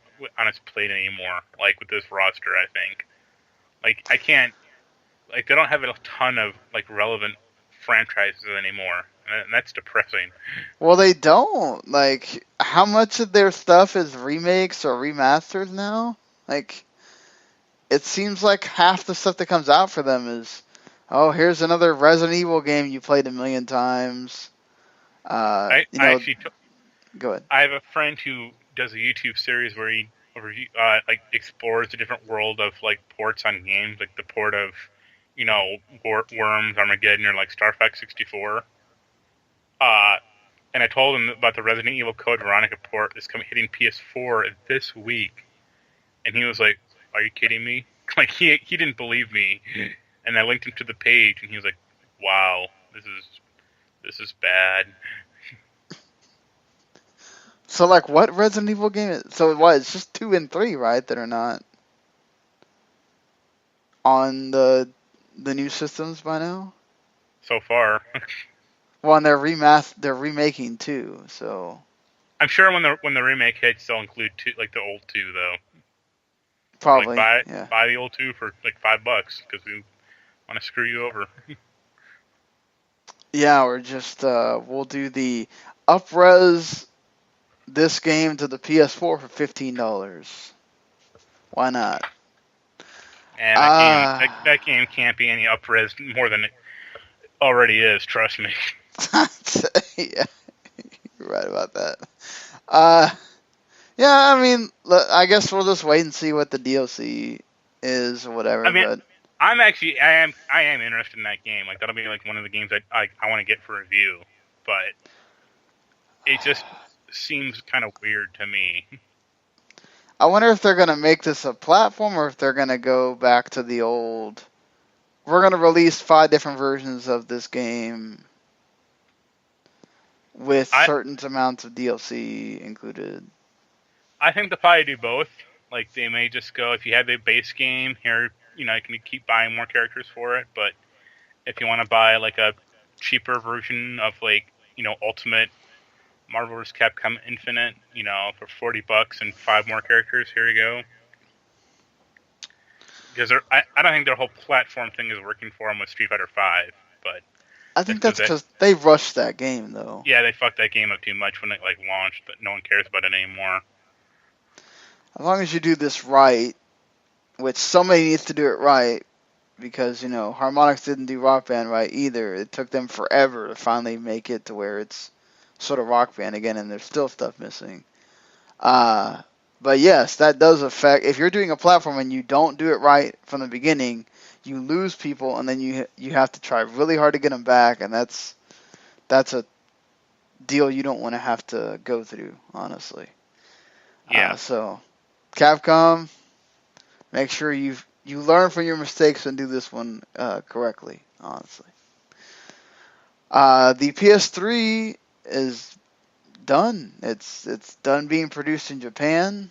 Speaker 3: its plate anymore. Like with this roster, I think, like I can't, like they don't have a ton of like relevant franchises anymore, and that's depressing.
Speaker 2: Well, they don't. Like, how much of their stuff is remakes or remasters now? Like, it seems like half the stuff that comes out for them is, oh, here's another Resident Evil game you played 1,000,000 times. Go ahead.
Speaker 3: I have a friend who does a YouTube series where he like explores a different world of like ports on games, like the port of Worms, Armageddon, or like Star Fox 64. And I told him about the Resident Evil Code Veronica port that's hitting PS4 this week, and he was like, "Are you kidding me?" Like he didn't believe me, and I linked him to the page, and he was like, "Wow, this is bad."
Speaker 2: So, like, what Resident Evil game is... So, what, it's just 2 and 3, right, that are not on the new systems by now?
Speaker 3: So far.
Speaker 2: Well, and they're remaking 2, so...
Speaker 3: I'm sure when the remake hits, they'll include 2, like the old 2, though.
Speaker 2: Probably,
Speaker 3: like buy the old 2 for, like, $5, because we want to screw you over.
Speaker 2: Yeah, or just, we'll do the up-res... this game to the PS4 for $15. Why not?
Speaker 3: And that game can't be any up-res more than it already is, trust me.
Speaker 2: Yeah, you're right about that. Yeah, I mean, I guess we'll just wait and see what the DLC is or whatever.
Speaker 3: I mean,
Speaker 2: but
Speaker 3: I am interested in that game. Like, that'll be like one of the games that I want to get for review. But it just seems kind of weird to me.
Speaker 2: I wonder if they're going to make this a platform or if they're going to go back to the old... We're going to release 5 different versions of this game with certain amounts of DLC included.
Speaker 3: I think they'll probably do both. Like, they may just go, if you have the base game, here, you can keep buying more characters for it, but if you want to buy, like, a cheaper version of, like, Ultimate Marvel vs. Capcom Infinite, for $40 and 5 more characters, here you go. Because I don't think their whole platform thing is working for them with Street Fighter V, but...
Speaker 2: I think that's because they rushed that game, though.
Speaker 3: Yeah, they fucked that game up too much when it, like, launched, but no one cares about it anymore.
Speaker 2: As long as you do this right, which somebody needs to do it right, because, Harmonix didn't do Rock Band right either. It took them forever to finally make it to where it's sort of Rock Band again, and there's still stuff missing. But But yes, that does affect. If you're doing a platform and you don't do it right from the beginning, you lose people, and then you have to try really hard to get them back, and that's a deal you don't want to have to go through, honestly.
Speaker 3: Yeah.
Speaker 2: So, Capcom, make sure you learn from your mistakes and do this one correctly, honestly. The PS3 is done. It's done being produced in Japan.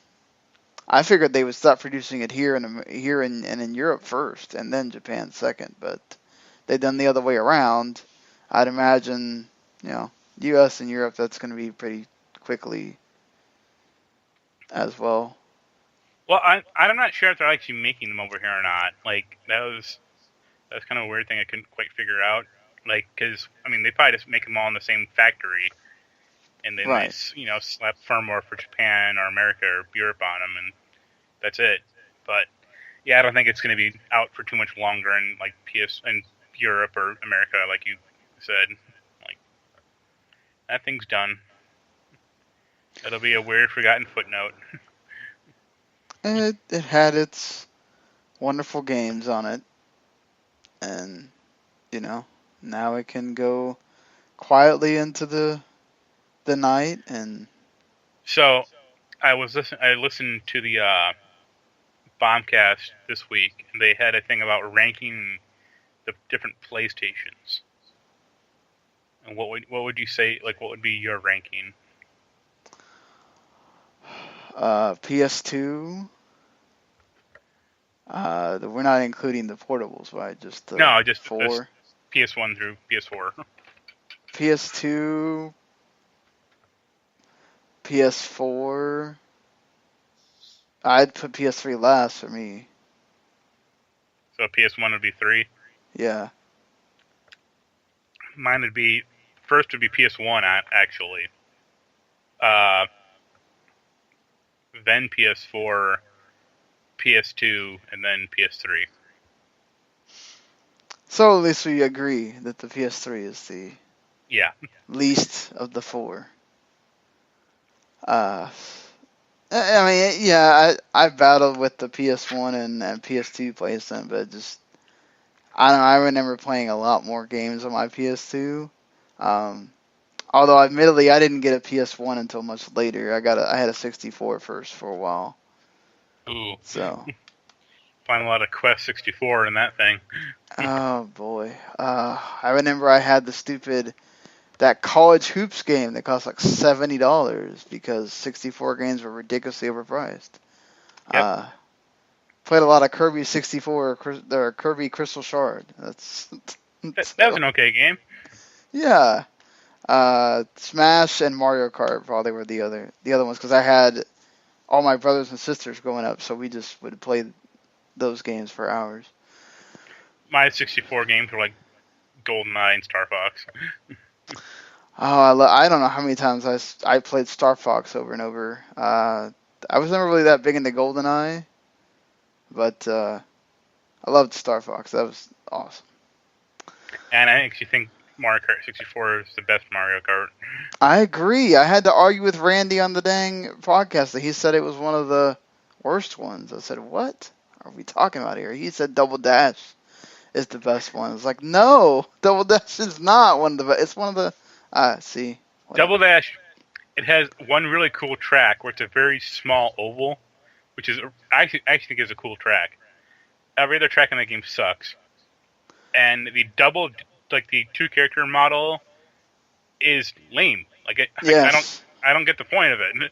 Speaker 2: I figured they would stop producing it here and in Europe first, and then Japan second. But they've done the other way around. I'd imagine, U.S. and Europe, that's going to be pretty quickly as well.
Speaker 3: Well, I'm not sure if they're actually making them over here or not. Like that's kind of a weird thing I couldn't quite figure out. Like, because they probably just make them all in the same factory, and then
Speaker 2: Right.
Speaker 3: they slap firmware for Japan or America or Europe on them, and that's it. But yeah, I don't think it's going to be out for too much longer in like in Europe or America, like you said. Like that thing's done. It'll be a weird, forgotten footnote.
Speaker 2: And it had its wonderful games on it, and now it can go quietly into the night. And
Speaker 3: So I listened to the Bombcast this week, and they had a thing about ranking the different PlayStations. And what would you say? Like, what would be your ranking?
Speaker 2: PS2. We're not including the portables, right? Just the
Speaker 3: Just
Speaker 2: 4.
Speaker 3: PS1 through PS4.
Speaker 2: PS2, PS4. I'd put PS3 last for me.
Speaker 3: So PS1 would be 3.
Speaker 2: Yeah.
Speaker 3: Mine would be first would be PS1 actually. Then PS4, PS2, and then PS3.
Speaker 2: So at least we agree that the PS3 is the least of the 4. I battled with the PS1 and PS2 placement, but just I don't know. I remember playing a lot more games on my PS2. Although admittedly, I didn't get a PS1 until much later. I had a 64 first for a while.
Speaker 3: Ooh.
Speaker 2: So.
Speaker 3: Find a lot of Quest 64 in that thing.
Speaker 2: Oh boy. I remember I had that college hoops game that cost like $70 because 64 games were ridiculously overpriced.
Speaker 3: Yep.
Speaker 2: Played a lot of Kirby 64 or Kirby Crystal Shard.
Speaker 3: That was an okay game.
Speaker 2: Yeah. Smash and Mario Kart probably were the other ones because I had all my brothers and sisters growing up, so we just would play those games for hours.
Speaker 3: My 64 games were like GoldenEye and Star Fox.
Speaker 2: I don't know how many times I played Star Fox over and over. I was never really that big into GoldenEye, but I loved Star Fox. That was awesome.
Speaker 3: And I actually think Mario Kart 64 is the best Mario Kart.
Speaker 2: I agree. I had to argue with Randy on the dang podcast that he said it was one of the worst ones. I said, what are we talking about here? He said Double Dash is the best one. I was like, no, Double Dash is not one of the best. It's one of the... see. Whatever.
Speaker 3: Double Dash, it has one really cool track where it's a very small oval, which is I actually think is a cool track. Every other track in the game sucks. And the the 2-character model is lame.
Speaker 2: Yes.
Speaker 3: I don't get the point of it.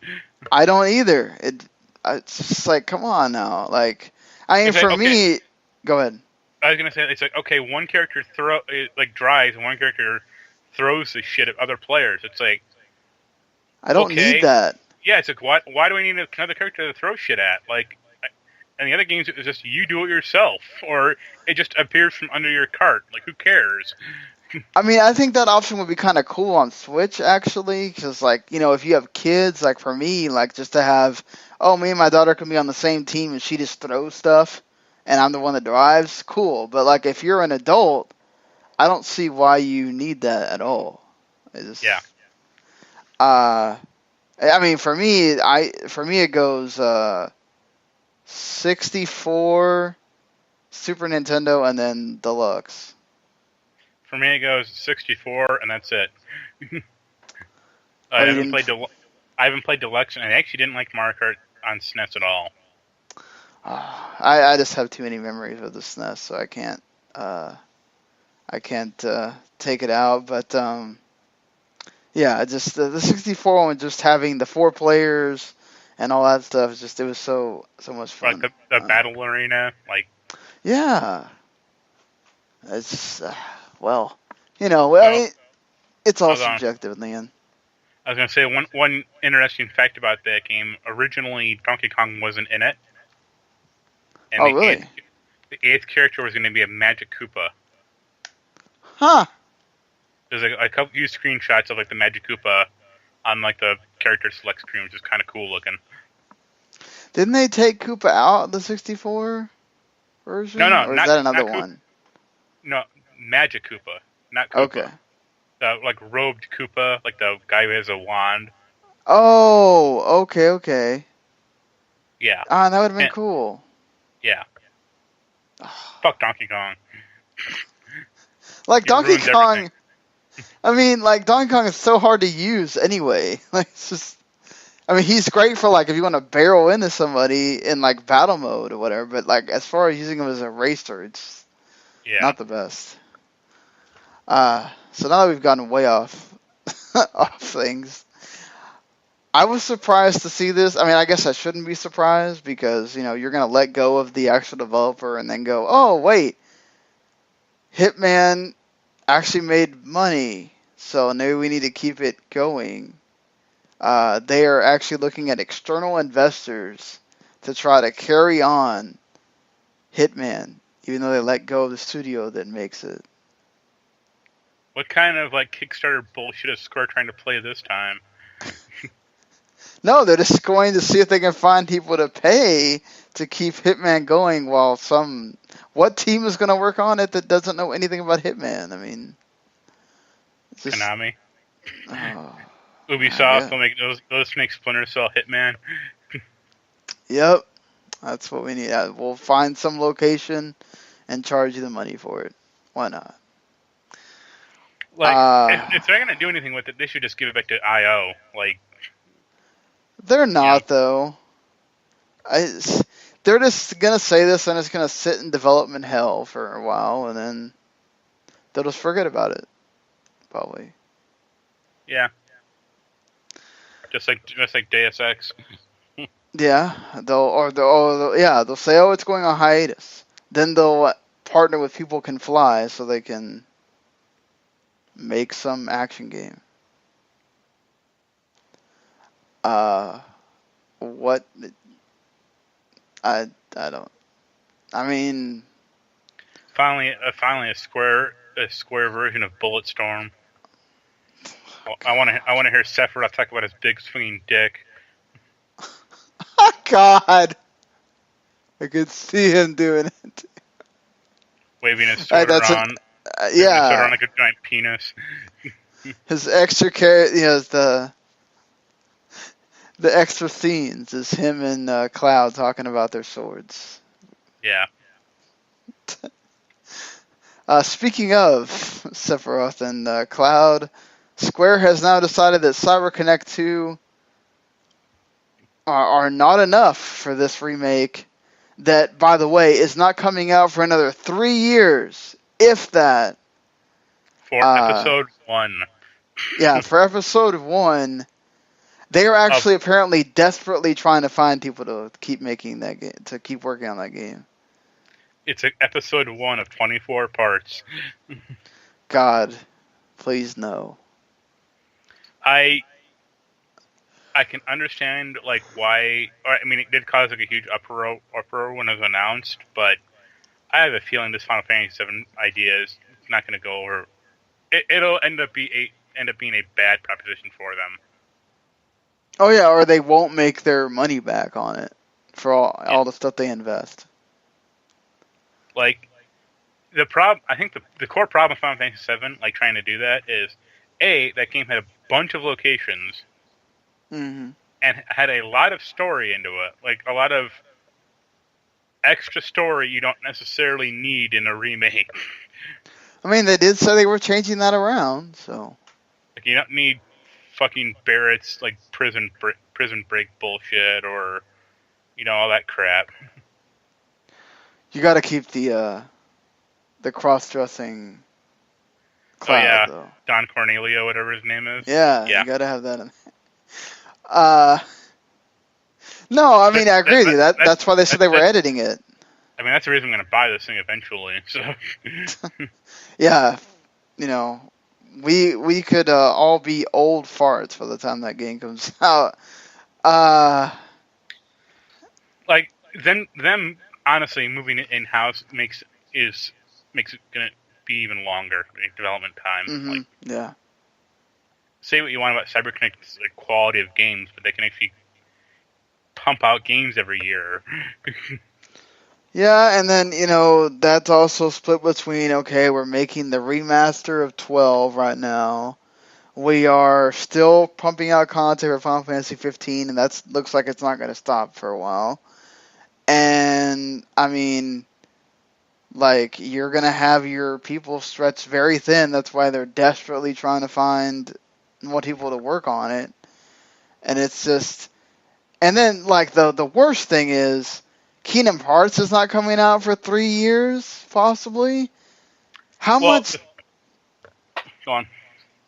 Speaker 2: I don't either. It's just like, come on now. Like, I mean, for me, go ahead.
Speaker 3: I was gonna say it's like, okay, one character drives, and one character throws the shit at other players. It's like,
Speaker 2: I don't need that.
Speaker 3: Yeah, it's like, why do I need another character to throw shit at? Like, in the other games, it's just you do it yourself, or it just appears from under your cart. Like, who cares?
Speaker 2: I mean, I think that option would be kind of cool on Switch, actually, because, like, if you have kids, like, for me, like, just to have, me and my daughter can be on the same team and she just throws stuff, and I'm the one that drives, cool. But, like, if you're an adult, I don't see why you need that at all.
Speaker 3: Yeah.
Speaker 2: I mean, for me, it goes 64, Super Nintendo, and then Deluxe.
Speaker 3: For me, it goes 64, and that's it.
Speaker 2: I
Speaker 3: haven't played Deluxe, and I actually didn't like Mario Kart on SNES at all.
Speaker 2: I just have too many memories of the SNES, so I can't take it out. But yeah, just the 64 one, just having the 4 players and all that stuff. It was so much fun.
Speaker 3: Like the battle arena, like
Speaker 2: yeah, it's well, I mean, it's all subjective in the end.
Speaker 3: I was gonna say one interesting fact about that game. Originally, Donkey Kong wasn't in it. And
Speaker 2: really?
Speaker 3: The 8th character was going to be a Magic Koopa.
Speaker 2: Huh.
Speaker 3: There's a couple few screenshots of like the Magic Koopa on like the character select screen, which is kind of cool looking.
Speaker 2: Didn't they take Koopa out of the 64 version?
Speaker 3: No,
Speaker 2: or is that another one?
Speaker 3: No, Magic Koopa, not Koopa.
Speaker 2: Okay.
Speaker 3: The like robed Koopa, like the guy who has a wand.
Speaker 2: Oh, okay.
Speaker 3: Yeah.
Speaker 2: Ah, that would have been cool.
Speaker 3: Yeah. Fuck Donkey Kong.
Speaker 2: Like Donkey Kong. I mean, like Donkey Kong is so hard to use anyway. Like it's just. I mean, he's great for like if you want to barrel into somebody in like battle mode or whatever. But like as far as using him as a racer, it's not the best. So now that we've gotten way off things, I was surprised to see this. I mean, I guess I shouldn't be surprised because you're gonna let go of the actual developer and then go, oh wait, Hitman actually made money, so maybe we need to keep it going. They are actually looking at external investors to try to carry on Hitman, even though they let go of the studio that makes it.
Speaker 3: What kind of like Kickstarter bullshit is Square trying to play this time?
Speaker 2: No, they're just going to see if they can find people to pay to keep Hitman going while what team is going to work on it that doesn't know anything about Hitman? I mean,
Speaker 3: Konami. Ubisoft will make those make Splinter Cell Hitman.
Speaker 2: Yep, that's what we need. We'll find some location and charge you the money for it. Why not?
Speaker 3: Like, if they're gonna do anything with it, they should just give it back to IO. Like,
Speaker 2: they're not though. They're just gonna say this and it's gonna sit in development hell for a while, and then they'll just forget about it. Probably.
Speaker 3: Yeah. Just like Deus Ex.
Speaker 2: Yeah, they'll say, oh, it's going on hiatus. Then they'll partner with People Can Fly so they can make some action game. What? I don't. I mean,
Speaker 3: finally a Square version of Bulletstorm. I want to hear Sephiroth talk about his big swinging dick.
Speaker 2: God, I could see him doing it.
Speaker 3: Waving his sword around.
Speaker 2: Yeah.
Speaker 3: Sword around like a giant penis.
Speaker 2: His extra the extra scenes is him and Cloud talking about their swords.
Speaker 3: Yeah.
Speaker 2: Speaking of Sephiroth and Cloud, Square has now decided that CyberConnect 2 are not enough for this remake. That, by the way, is not coming out for another 3 years, if that.
Speaker 3: For episode 1.
Speaker 2: Yeah, for episode 1. They are actually apparently desperately trying to find people to keep making that game, to keep working on that game.
Speaker 3: It's episode 1 of 24 parts.
Speaker 2: God, please no.
Speaker 3: I can understand like why. I mean, it did cause like a huge uproar when it was announced, but I have a feeling this Final Fantasy VII idea is not going to go over. It'll end up being a bad proposition for them.
Speaker 2: Oh yeah, or they won't make their money back on it for all the stuff they invest.
Speaker 3: Like the problem, I think the core problem with Final Fantasy VII, like trying to do that, is that game had a bunch of locations.
Speaker 2: Mm-hmm.
Speaker 3: and had a lot of story into it, like a lot of extra story you don't necessarily need in a remake.
Speaker 2: I mean, they did say they were changing that around, so.
Speaker 3: Like, you don't need fucking Barrett's like prison break bullshit or all that crap.
Speaker 2: You got to keep the cross-dressing
Speaker 3: Oh
Speaker 2: Cloud,
Speaker 3: yeah,
Speaker 2: though.
Speaker 3: Don Cornelio, whatever his name is.
Speaker 2: Yeah,
Speaker 3: Yeah.
Speaker 2: you got to have that in. No, I mean, I agree with you. That's why they said they were editing it.
Speaker 3: I mean, that's the reason I'm going to buy this thing eventually. So.
Speaker 2: Yeah, we could all be old farts by the time that game comes out.
Speaker 3: Like them honestly moving it in house makes it gonna be even longer development time.
Speaker 2: Mm-hmm,
Speaker 3: like,
Speaker 2: yeah.
Speaker 3: say what you want about CyberConnect's like, quality of games, but they can actually pump out games every year.
Speaker 2: Yeah, and then, that's also split between, okay, we're making the remaster of 12 right now. We are still pumping out content for Final Fantasy 15, and that looks like it's not going to stop for a while. And, I mean, like, you're going to have your people stretched very thin. That's why they're desperately trying to find more people to work on it. And it's just... And then, like, the worst thing is Kingdom Hearts is not coming out for 3 years, possibly. How much...
Speaker 3: Go on.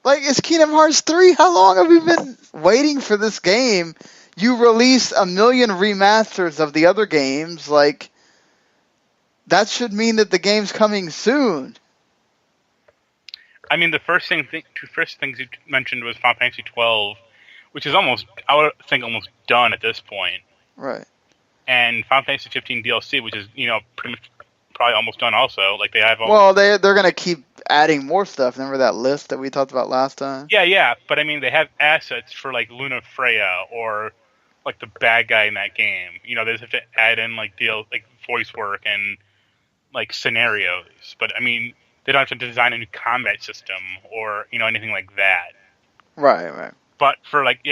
Speaker 2: Like, it's Kingdom Hearts 3. How long have we been waiting for this game? You release 1 million remasters of the other games. Like, that should mean that the game's coming soon.
Speaker 3: I mean, two first things you mentioned was Final Fantasy 12, which is almost, I would think, almost done at this point.
Speaker 2: Right.
Speaker 3: And Final Fantasy 15 DLC, which is, pretty much probably almost done also. Like, they have...
Speaker 2: Well, they're going to keep adding more stuff. Remember that list that we talked about last time?
Speaker 3: Yeah, but I mean, they have assets for, like, Luna Freya or, like, the bad guy in that game. They just have to add in, like, voice work and, like, scenarios. But, I mean, they don't have to design a new combat system or, anything like that.
Speaker 2: Right.
Speaker 3: But for, like,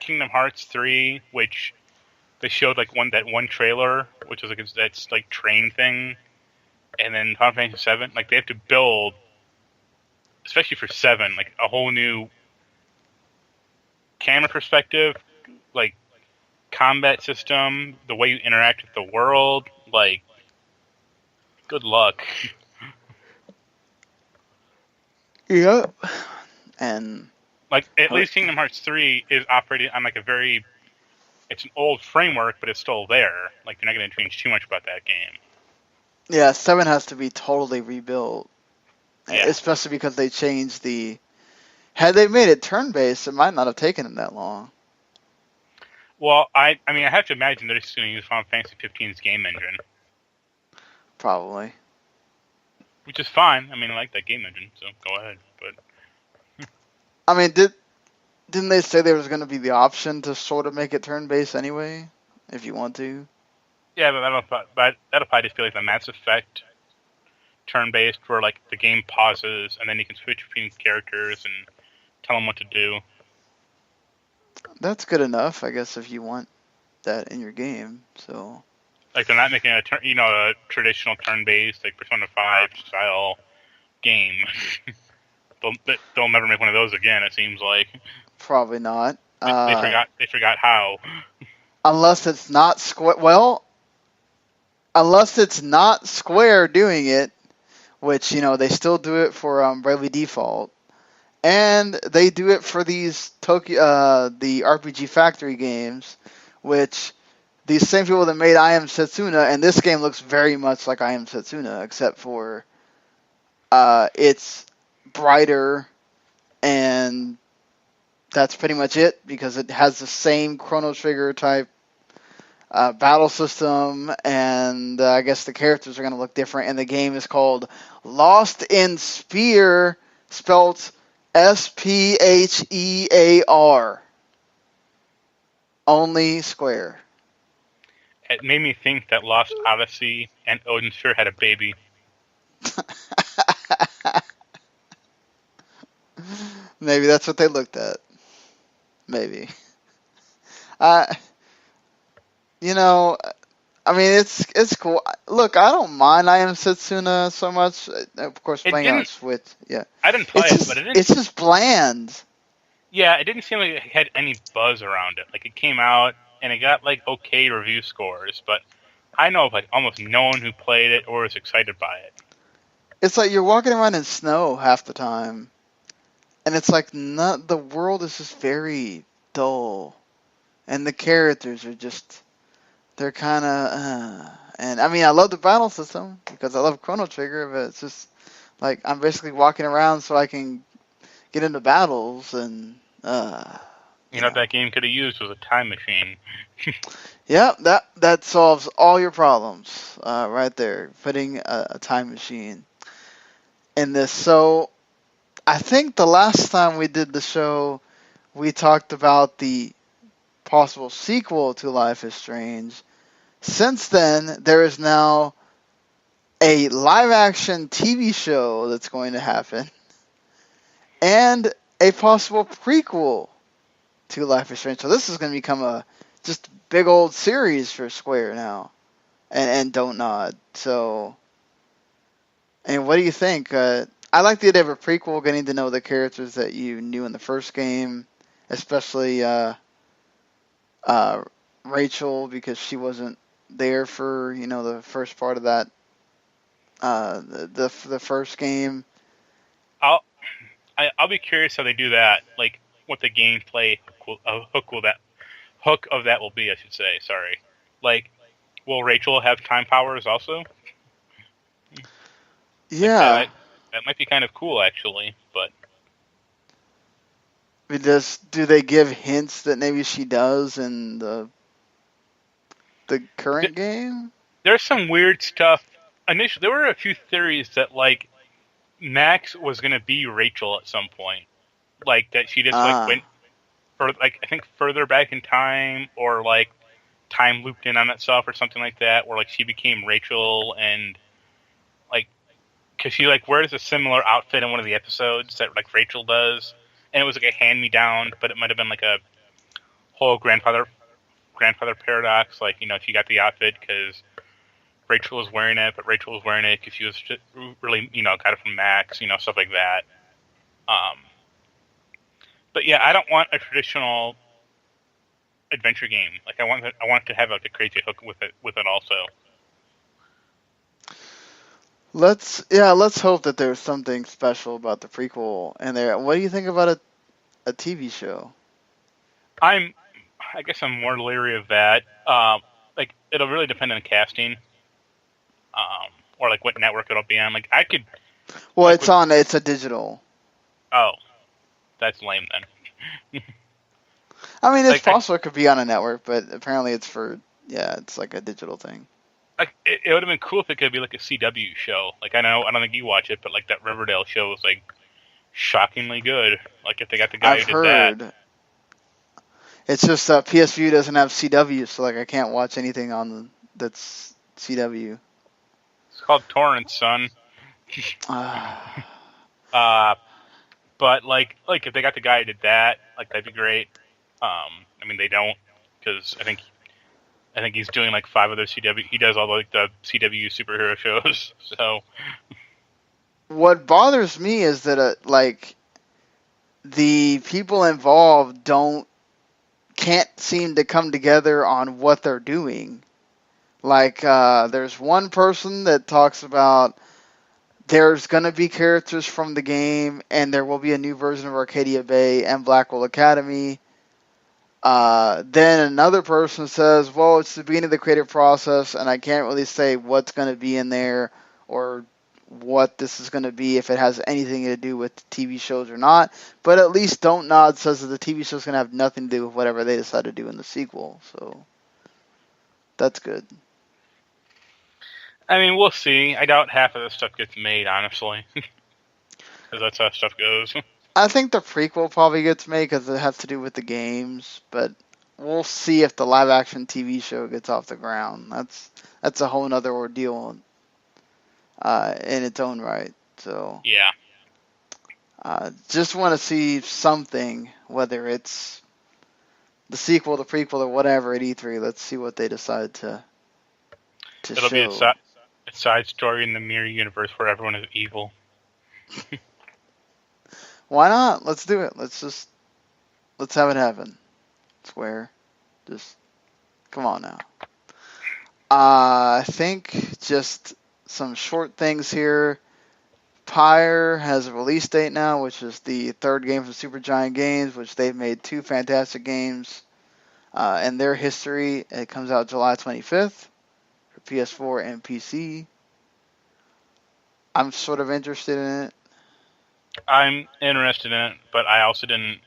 Speaker 3: Kingdom Hearts 3, which they showed, like, that one trailer, which was, like, that's, like, train thing, and then Final Fantasy 7, like, they have to build, especially for 7, like, a whole new camera perspective, like, combat system, the way you interact with the world, like, good luck.
Speaker 2: Yep. And...
Speaker 3: Like, at least Kingdom Hearts 3 is operating on, like, it's an old framework, but it's still there. Like, they're not going to change too much about that game.
Speaker 2: Yeah, 7 has to be totally rebuilt.
Speaker 3: Yeah.
Speaker 2: Especially because they changed the... Had they made it turn-based, it might not have taken them that long.
Speaker 3: Well, I mean, I have to imagine they're just going to use Final Fantasy 15's game engine.
Speaker 2: Probably.
Speaker 3: Which is fine. I mean, I like that game engine, so go ahead. But
Speaker 2: I mean, didn't they say there was going to be the option to sort of make it turn-based anyway, if you want to?
Speaker 3: yeah, but that'll probably just be like the Mass Effect turn-based, where like the game pauses and then you can switch between characters and tell them what to do.
Speaker 2: That's good enough, I guess, if you want that in your game. So,
Speaker 3: like, they're not making a traditional turn-based like Persona 5 style game. They'll never make one of those again. It seems like
Speaker 2: probably not.
Speaker 3: They forgot how.
Speaker 2: Unless it's not Square. Well, unless it's not Square doing it, which they still do it for Bravely Default, and they do it for these the RPG Factory games, which these same people that made I Am Setsuna, and this game looks very much like I Am Setsuna, except for it's brighter, and that's pretty much it, because it has the same Chrono Trigger type battle system, and I guess the characters are going to look different, and the game is called Lost in Spear, spelt Sphear. Only Square.
Speaker 3: It made me think that Lost Odyssey and Odin Sphere had a baby.
Speaker 2: Maybe that's what they looked at. Maybe. I, you know, I mean, it's cool. Look, I don't mind I Am Setsuna so much. Of course,
Speaker 3: It
Speaker 2: playing on
Speaker 3: didn't.
Speaker 2: Switch, yeah.
Speaker 3: I didn't play it, but it didn't.
Speaker 2: It's just bland.
Speaker 3: Yeah, it didn't seem like it had any buzz around it. Like it came out and it got like okay review scores, but I know of like almost no one who played it or was excited by it.
Speaker 2: It's like you're walking around in snow half the time, and it's like not the world is just very dull, and the characters are just they're kind of. And I mean, I love the battle system because I love Chrono Trigger, but it's just like I'm basically walking around so I can get into battles and.
Speaker 3: You know what that game could have used was a time machine.
Speaker 2: Yeah, that solves all your problems right there. Putting a time machine in this. So I think the last time we did the show, we talked about the possible sequel to Life is Strange. Since then, there is now a live-action TV show that's going to happen, and a possible prequel to Life is Strange. So this is going to become a just big old series for Square now, and Don't Nod. So, and what do you think? I like the idea of a prequel, getting to know the characters that you knew in the first game, especially Rachel, because she wasn't there for the first part of that the first game.
Speaker 3: I'll be curious how they do that. Like what the gameplay hook of that will be. I should say. Sorry. Like, will Rachel have time powers also?
Speaker 2: Yeah.
Speaker 3: Like that might be kind of cool actually, but.
Speaker 2: Do they give hints that maybe she does in the current game?
Speaker 3: There's some weird stuff. Initially, there were a few theories that like Max was going to be Rachel at some point, like that she just like went for like I think further back in time, or like time looped in on itself or something like that, or like she became Rachel and like because she like wears a similar outfit in one of the episodes that like Rachel does, and it was like a hand me down, but it might have been like a whole grandfather paradox, like she got the outfit because Rachel was wearing it, but Rachel was wearing it because she was just really, got it from Max, stuff like that. But yeah, I don't want a traditional adventure game. Like I want it to have like a crazy hook with it also.
Speaker 2: Let's hope that there's something special about the prequel in there. What do you think about a TV show?
Speaker 3: I guess I'm more leery of that. Like it'll really depend on the casting. Or like what network it'll be on. Like I could.
Speaker 2: Well, like, it's a digital.
Speaker 3: Oh, that's lame then.
Speaker 2: I mean, it's possible it could be on a network, but apparently it's it's like a digital thing.
Speaker 3: Like it would have been cool if it could be like a CW show. Like I don't think you watch it, but like that Riverdale show was like shockingly good. Like if they got the guy who did that.
Speaker 2: It's just PS View doesn't have CW, so like I can't watch anything on that's CW.
Speaker 3: It's called Torrent, son. But like if they got the guy who did that, like that'd be great. I mean they don't, because I think he's doing like 5 other CW. He does all like the CW superhero shows. So
Speaker 2: what bothers me is that like the people involved can't seem to come together on what they're doing. Like there's one person that talks about there's going to be characters from the game, and there will be a new version of Arcadia Bay and Blackwell Academy. Then another person says, well, it's the beginning of the creative process, and I can't really say what's going to be in there or what this is going to be, if it has anything to do with TV shows or not. But at least Don't Nod says that the TV show is going to have nothing to do with whatever they decide to do in the sequel. So that's good.
Speaker 3: I mean, we'll see. I doubt half of this stuff gets made, honestly. Because that's how stuff goes.
Speaker 2: I think the prequel probably gets made because it has to do with the games, but we'll see if the live-action TV show gets off the ground. That's a whole other ordeal in its own right. So
Speaker 3: yeah,
Speaker 2: just want to see something, whether it's the sequel, the prequel, or whatever at E3. Let's see what they decide to
Speaker 3: It'll
Speaker 2: show.
Speaker 3: be a side story in the mirror universe where everyone is evil.
Speaker 2: Why not? Let's do it. Let's have it happen. Square, just come on now. I think just some short things here. Pyre has a release date now, which is the third game from Supergiant Games, which they've made 2 fantastic games in their history. It comes out July 25th for PS4 and PC. I'm sort of interested in it.
Speaker 3: I'm interested in it, but I also didn't.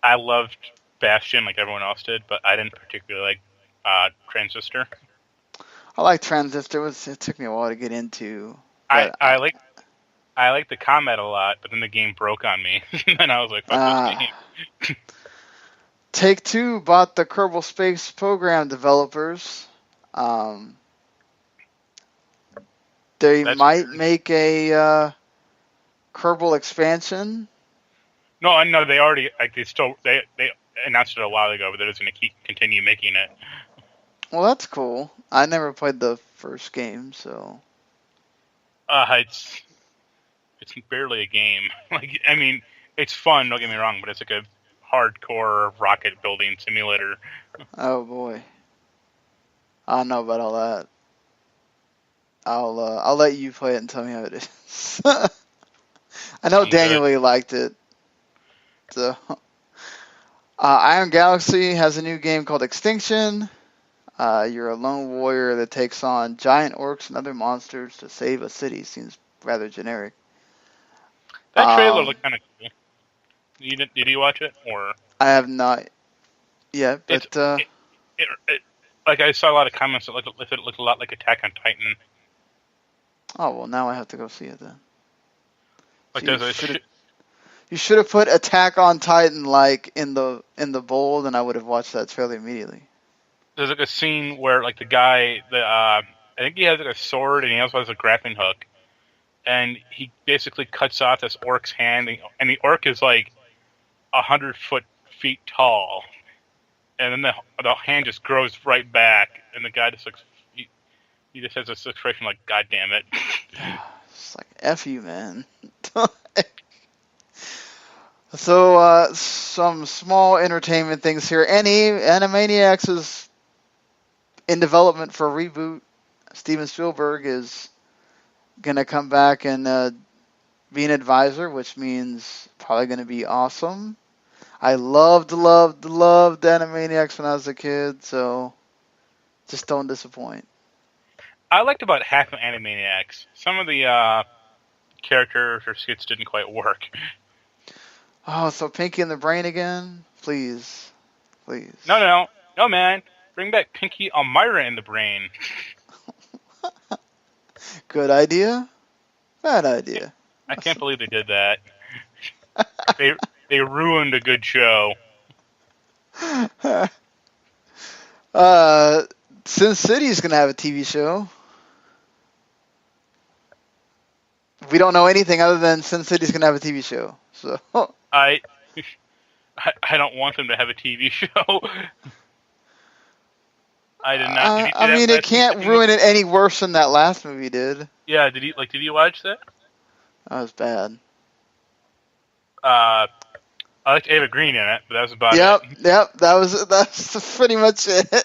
Speaker 3: I loved Bastion like everyone else did, but I didn't particularly like Transistor.
Speaker 2: I like Transistor. It took me a while to get into.
Speaker 3: I like the combat a lot, but then the game broke on me, and I was like, "Fuck this game."
Speaker 2: Take-Two bought the Kerbal Space Program developers. They might make a Kerbal expansion.
Speaker 3: No, I know they already they announced it a while ago, but they're just going to continue making it.
Speaker 2: Well, that's cool. I never played the first game, so.
Speaker 3: It's barely a game. Like, I mean, it's fun. Don't get me wrong, but it's like a hardcore rocket building simulator.
Speaker 2: Oh boy, I don't know about all that. I'll let you play it and tell me how it is. I know Daniel really liked it. So, Iron Galaxy has a new game called Extinction. You're a lone warrior that takes on giant orcs and other monsters to save a city. Seems rather generic.
Speaker 3: That trailer looked kind of cool. Did you watch it? Or
Speaker 2: I have not yet, but
Speaker 3: like I saw a lot of comments that it looked a lot like Attack on Titan.
Speaker 2: Oh well, now I have to go see it then.
Speaker 3: Like
Speaker 2: so you should have put Attack on Titan like in the bold, and I would have watched that trailer immediately.
Speaker 3: There's like a scene where like the guy, I think he has like a sword and he also has a grappling hook, and he basically cuts off this orc's hand, and the orc is like 100 feet tall, and then the hand just grows right back, and the guy just looks, he just has this expression like, "God damn it!"
Speaker 2: It's like F you, man. So some small entertainment things here. Animaniacs is in development for a reboot. Steven Spielberg is gonna come back and be an advisor, which means probably gonna be awesome. I loved Animaniacs when I was a kid, so just don't disappoint.
Speaker 3: I liked about half of Animaniacs. Some of the characters or skits didn't quite work.
Speaker 2: Oh, so Pinky and the Brain again? Please.
Speaker 3: No, man. Bring back Pinky, Elmira in the Brain.
Speaker 2: Good idea. Bad idea.
Speaker 3: I can't believe they did that. They ruined a good show.
Speaker 2: Sin City's gonna have a TV show. We don't know anything other than Sin City's gonna have a TV show. So
Speaker 3: I don't want them to have a TV show. I did not.
Speaker 2: I mean, it can't ruin it any worse than that last movie did.
Speaker 3: Yeah, did you watch that?
Speaker 2: That was bad.
Speaker 3: I liked Ava Green in it, but that was about it.
Speaker 2: Yep. That's pretty much it.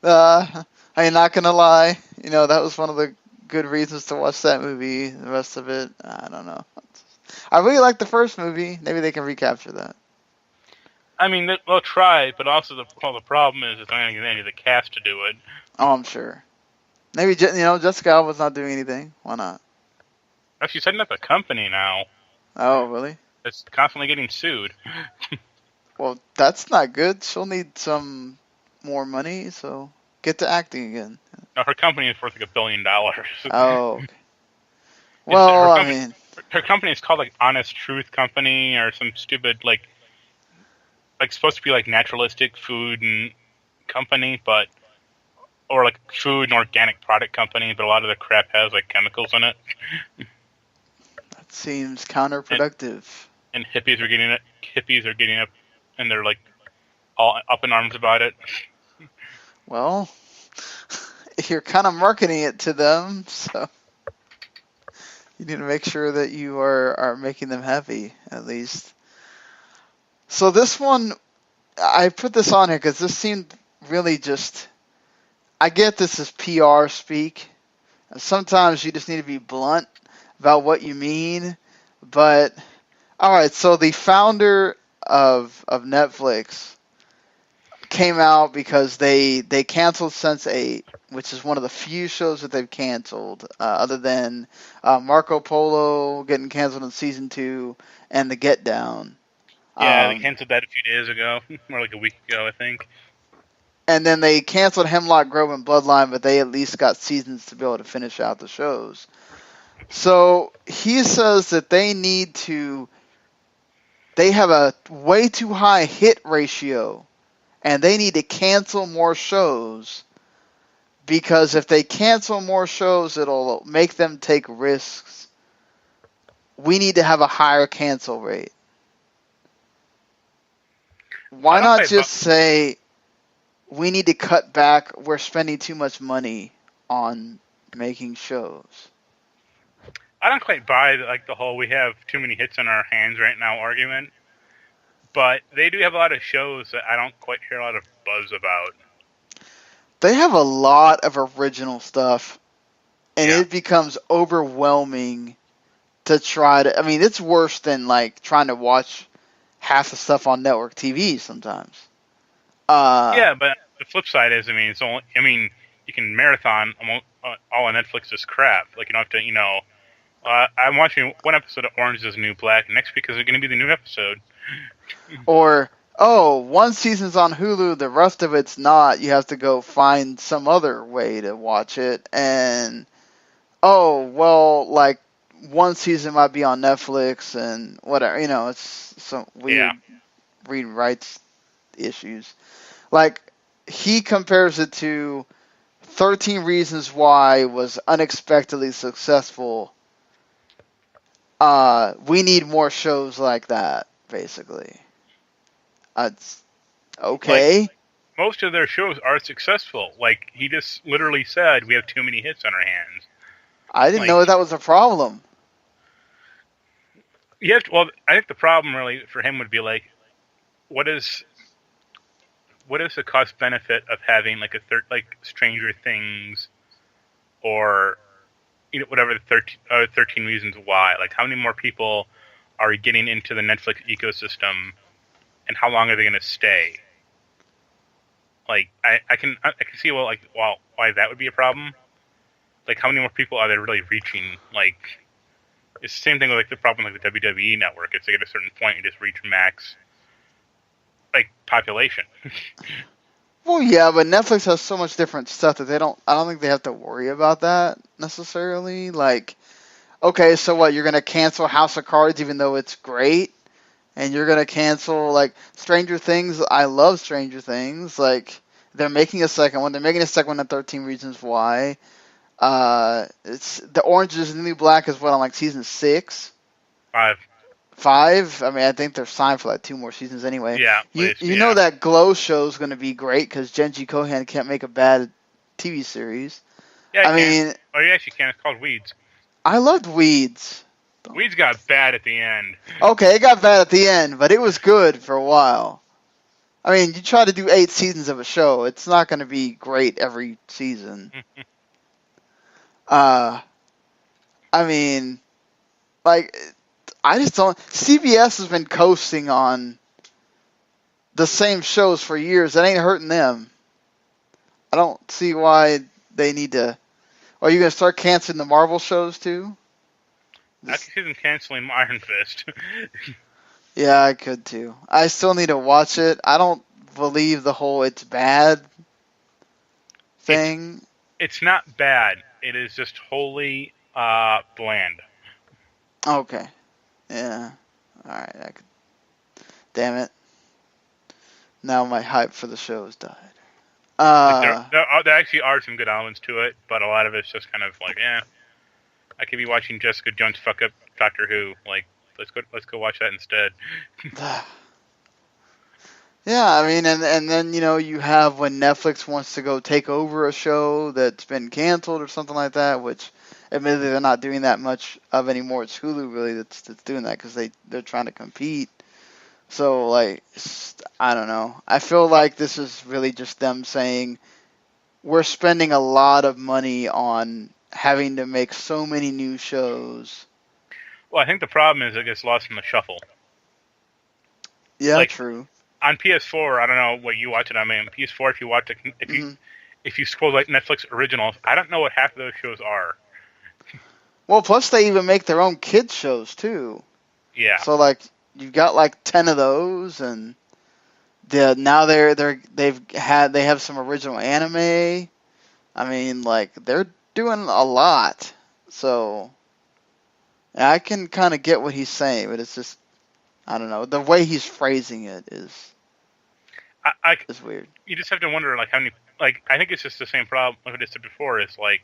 Speaker 2: I'm not gonna lie. That was one of the good reasons to watch that movie. The rest of it, I don't know. I really liked the first movie. Maybe they can recapture that.
Speaker 3: I mean, they'll try, but also the problem is they're not going to get any of the cast to do it.
Speaker 2: Oh, I'm sure. Maybe Jessica Alba's not doing anything. Why not?
Speaker 3: She's setting up a company now.
Speaker 2: Oh, really?
Speaker 3: It's constantly getting sued.
Speaker 2: Well, that's not good. She'll need some more money, so get to acting again.
Speaker 3: No, her company is worth like $1 billion.
Speaker 2: Oh. Okay. Well,
Speaker 3: her company is called like Honest Truth Company or some stupid like supposed to be like naturalistic food and company, or like food and organic product company, but a lot of the crap has like chemicals in it.
Speaker 2: That seems counterproductive.
Speaker 3: And hippies are getting up, and they're like all up in arms about it.
Speaker 2: Well, you're kind of marketing it to them, so you need to make sure that you are making them happy, at least. So this one, I put this on here because this seemed really just... I get this is PR speak. Sometimes you just need to be blunt about what you mean. But, alright, so the founder of Netflix came out because they canceled Sense8, which is one of the few shows that they've canceled, other than Marco Polo getting canceled in season 2 and The Get Down.
Speaker 3: Yeah, they canceled that a few days ago, more like a week ago, I think.
Speaker 2: And then they canceled Hemlock Grove and Bloodline, but they at least got seasons to be able to finish out the shows. So he says that they have a way too high hit ratio, and they need to cancel more shows, because if they cancel more shows, it'll make them take risks. We need to have a higher cancel rate. Why not just say, we need to cut back, we're spending too much money on making shows?
Speaker 3: I don't quite buy the whole we have too many hits on our hands right now argument, but they do have a lot of shows that I don't quite hear a lot of buzz about.
Speaker 2: They have a lot of original stuff, and it becomes overwhelming to try to... I mean, it's worse than trying to watch half the stuff on network TV sometimes.
Speaker 3: Yeah, but the flip side is, it's only... you can marathon all on Netflix's crap. You don't have to, I'm watching one episode of Orange is the New Black. Next week is going to be the new episode.
Speaker 2: Or, one season's on Hulu, the rest of it's not. You have to go find some other way to watch it. And, one season might be on Netflix and whatever. It's some weird read rights issues. He compares it to 13 Reasons Why was unexpectedly successful. We need more shows like that, basically. It's okay.
Speaker 3: Most of their shows are successful. He just literally said, we have too many hits on our hands.
Speaker 2: I didn't know that was a problem.
Speaker 3: I think the problem really for him would be what is the cost benefit of having Stranger Things or whatever the 13 Reasons Why? How many more people are getting into the Netflix ecosystem, and how long are they going to stay? I can see why that would be a problem. How many more people are they really reaching? It's the same thing with the problem the WWE network. It's at a certain point you just reach max population.
Speaker 2: Well, yeah, but Netflix has so much different stuff that I don't think they have to worry about that necessarily. Okay, so what, you're going to cancel House of Cards even though it's great? And you're going to cancel, Stranger Things? I love Stranger Things. They're making a second one. They're making a second one at 13 Reasons Why. It's the Orange is the New Black is on season 6? 5? I think they're signed for 2 more seasons anyway.
Speaker 3: Yeah.
Speaker 2: You know that Glow show is going to be great because Genji Kohan can't make a bad TV series.
Speaker 3: Yeah, you actually can. It's called Weeds.
Speaker 2: I loved Weeds.
Speaker 3: Weeds got bad at the end.
Speaker 2: Okay, it got bad at the end, but it was good for a while. You try to do 8 seasons of a show, it's not going to be great every season. I just don't... CBS has been coasting on the same shows for years. That ain't hurting them. I don't see why they need to... Are you going to start canceling the Marvel shows, too?
Speaker 3: I could see them canceling Iron Fist.
Speaker 2: Yeah, I could, too. I still need to watch it. I don't believe the whole it's bad thing.
Speaker 3: It's not bad. It is just wholly bland.
Speaker 2: Okay. Yeah. Alright. Damn it. Now my hype for the show has died.
Speaker 3: There actually are some good elements to it, but a lot of it's just kind of I could be watching Jessica Jones fuck up Doctor Who. Let's go watch that instead.
Speaker 2: Yeah, I mean, and then you have when Netflix wants to go take over a show that's been canceled or something like that, which admittedly they're not doing that much of anymore. It's Hulu really that's doing that because they're trying to compete. So like, I don't know. I feel like this is really just them saying we're spending a lot of money on having to make so many new shows.
Speaker 3: Well, I think the problem is it gets lost in the shuffle.
Speaker 2: Yeah,
Speaker 3: Like
Speaker 2: true.
Speaker 3: on PS4, I don't know what you watch it on. I mean, PS4, if you watch it, if you scroll like Netflix originals, I don't know what half of those shows are.
Speaker 2: Well, plus they even make their own kids shows too.
Speaker 3: Yeah.
Speaker 2: So like you've got like 10 of those, and now they have some original anime. I mean, like they're doing a lot. So I can kind of get what he's saying, but it's just I don't know, the way he's phrasing it is weird.
Speaker 3: You just have to wonder like how many. Like I think it's just the same problem like I said before. Is like